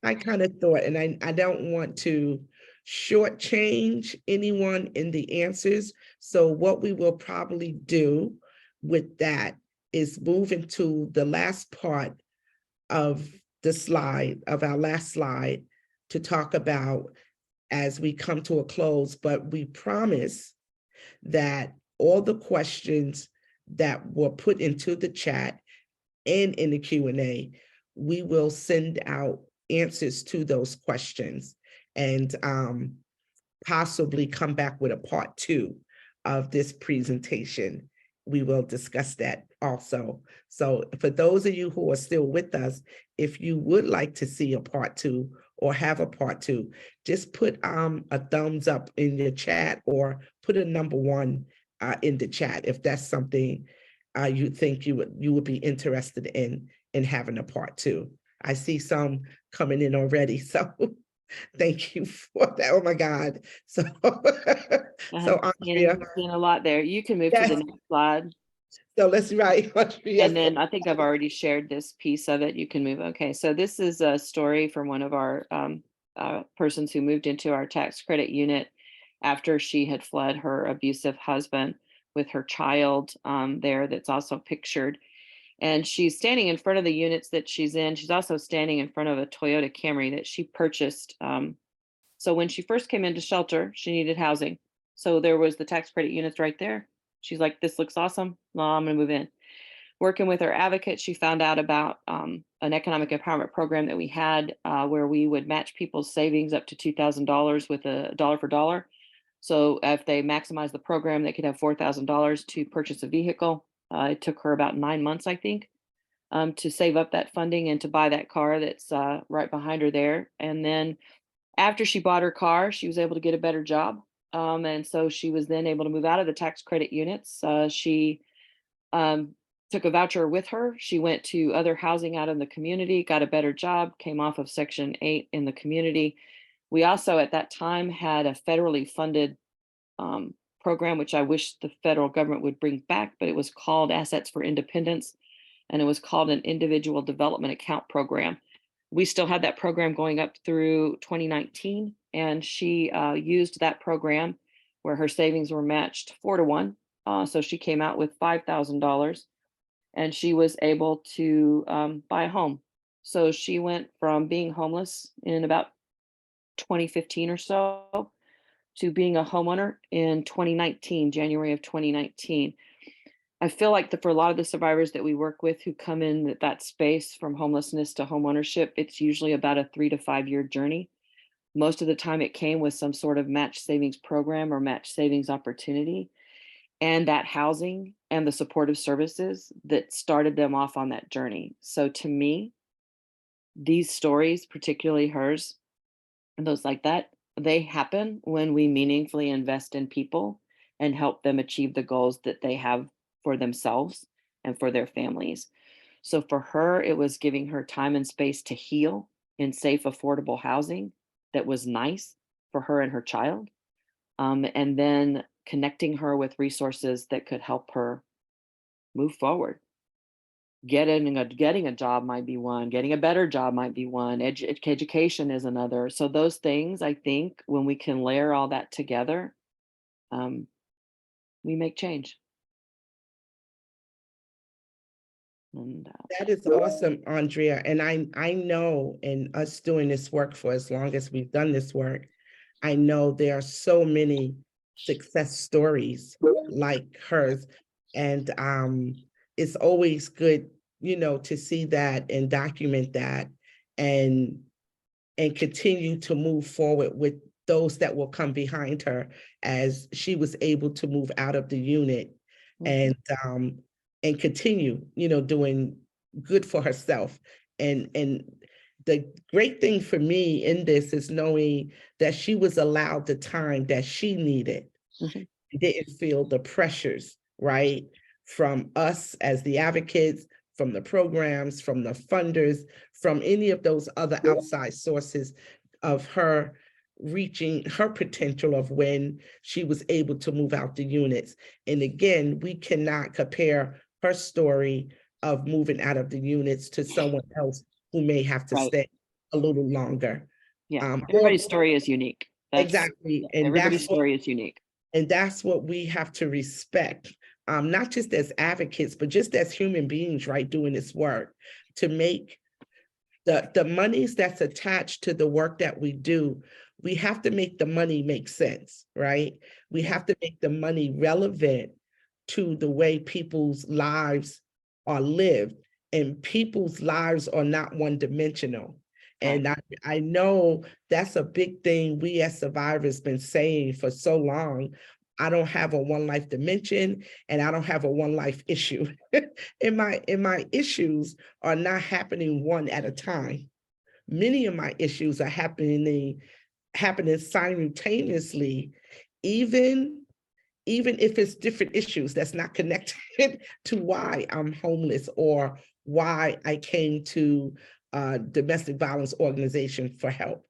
I kind of thought, and I don't want to shortchange anyone in the answers. So what we will probably do with that is move into the last part of our last slide, to talk about as we come to a close, but we promise that all the questions that were put into the chat and in the Q&A, we will send out answers to those questions and possibly come back with a part 2 of this presentation. We will discuss that also. So for those of you who are still with us, if you would like to see a part 2 or have a part 2, just put a thumbs up in your chat or put a number 1 in the chat if that's something you think you would be interested in having a part 2. I see some coming in already, so thank you for that. Oh my God! So Andrea, Seeing a lot there. You can move to the next slide. So let's write. And then I think I've already shared this piece of it. You can move. Okay, so this is a story from one of our persons who moved into our tax credit unit after she had fled her abusive husband with her child there that's also pictured. And she's standing in front of the units that she's in. She's also standing in front of a Toyota Camry that she purchased. So when she first came into shelter, she needed housing. So there was the tax credit units right there. She's like, this looks awesome. No, I'm going to move in. Working with her advocate, she found out about an economic empowerment program that we had where we would match people's savings up to $2,000 with a dollar for dollar. So if they maximize the program, they could have $4,000 to purchase a vehicle. It took her about 9 months, I think, to save up that funding and to buy that car that's right behind her there. And then after she bought her car, she was able to get a better job. And so she was then able to move out of the tax credit units. She took a voucher with her. She went to other housing out in the community, got a better job, came off of Section 8 in the community. We also at that time had a federally funded program, which I wish the federal government would bring back, but it was called Assets for Independence, and it was called an Individual Development Account Program. We still had that program going up through 2019, and she used that program where her savings were matched 4 to 1. So she came out with $5,000, and she was able to buy a home. So she went from being homeless in about 2015 or so to being a homeowner in 2019, January of 2019. I feel like for a lot of the survivors that we work with who come in that space from homelessness to homeownership, it's usually about a 3 to 5 year journey. Most of the time it came with some sort of match savings program or match savings opportunity, and that housing and the supportive services that started them off on that journey. So to me, these stories, particularly hers and those like that, they happen when we meaningfully invest in people and help them achieve the goals that they have for themselves and for their families. So for her, it was giving her time and space to heal in safe, affordable housing that was nice for her and her child. And then connecting her with resources that could help her move forward. getting a job might be one, getting a better job might be one, education is another. So those things, I think, when we can layer all that together, we make change. And That is awesome, Andrea. And I know, in us doing this work for as long as we've done this work, I know there are so many success stories like hers. And it's always good, to see that and document that and continue to move forward with those that will come behind her, as she was able to move out of the unit and continue, doing good for herself. And the great thing for me in this is knowing that she was allowed the time that she needed. Didn't feel the pressures, right? From us as the advocates, from the programs, from the funders, from any of those other outside sources of her reaching her potential of when she was able to move out the units. And again, we cannot compare her story of moving out of the units to someone else who may have to stay a little longer. Yeah, everybody's story is unique. Exactly. And everybody's story is unique. And that's what we have to respect, not just as advocates, but just as human beings, right, doing this work, to make the monies that's attached to the work that we do. We have to make the money make sense, right? We have to make the money relevant to the way people's lives are lived, and people's lives are not one-dimensional. And I know that's a big thing we as survivors been saying for so long. I don't have a one life dimension, and I don't have a one life issue. And my issues are not happening one at a time. Many of my issues are happening simultaneously, even if it's different issues that's not connected to why I'm homeless or why I came to domestic violence organization for help.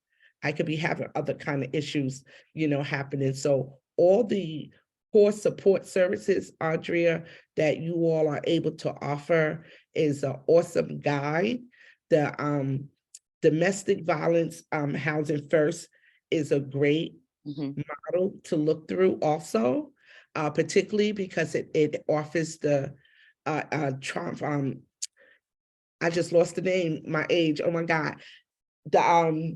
I could be having other kind of issues, happening. So all the core support services, Andrea, that you all are able to offer is an awesome guide. The domestic violence housing first is a great model to look through also, particularly because it offers the trauma. I just lost the name, my age. Oh my God. The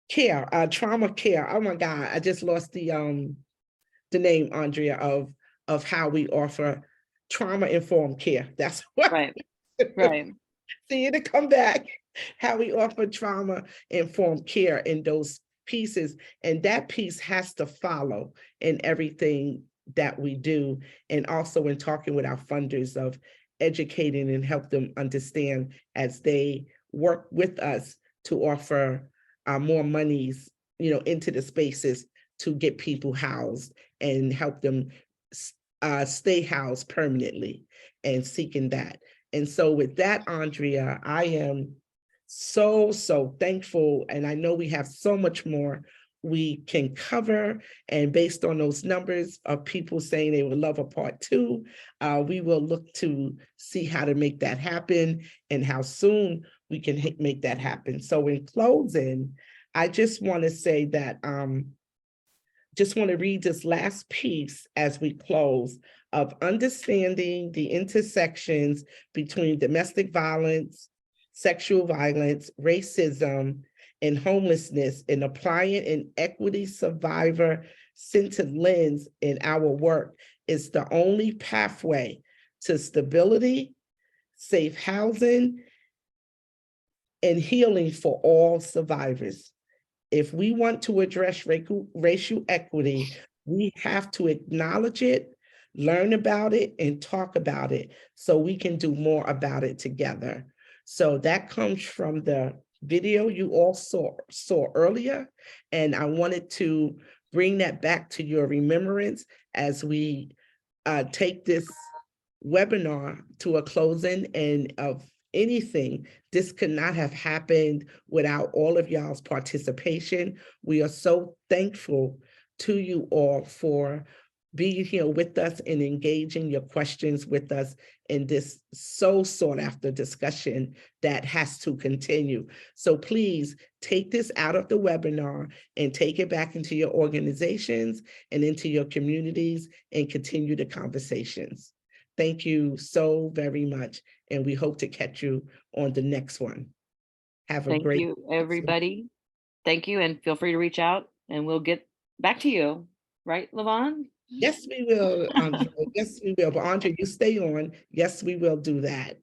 care, trauma care. Oh my God. I just lost the name, Andrea, of how we offer trauma-informed care. That's what right. See it to come back. How we offer trauma-informed care in those pieces. And that piece has to follow in everything that we do. And also in talking with our funders of educating and help them understand as they work with us to offer more monies, into the spaces to get people housed and help them stay housed permanently and seeking that. And so with that, Andrea, I am so thankful. And I know we have so much more we can cover. And based on those numbers of people saying they would love a part 2, we will look to see how to make that happen and how soon we can make that happen. So in closing, I just want to say that, just want to read this last piece as we close, of understanding the intersections between domestic violence, sexual violence, racism, and homelessness, and applying an equity survivor-centered lens in our work is the only pathway to stability, safe housing, and healing for all survivors. If we want to address racial equity, we have to acknowledge it, learn about it, and talk about it so we can do more about it together. So that comes from the video you all saw earlier, and I wanted to bring that back to your remembrance as we take this webinar to a closing. And of anything, this could not have happened without all of y'all's participation. We are so thankful to you all for be here with us and engaging your questions with us in this so sought after discussion that has to continue. So please take this out of the webinar and take it back into your organizations and into your communities and continue the conversations. Thank you so very much. And we hope to catch you on the next one. Have a Thank great you, everybody. Thank you, and feel free to reach out and we'll get back to you. Right, Lavon? Yes, we will, Andrea. Yes, we will. But Andrea, you stay on. Yes, we will do that.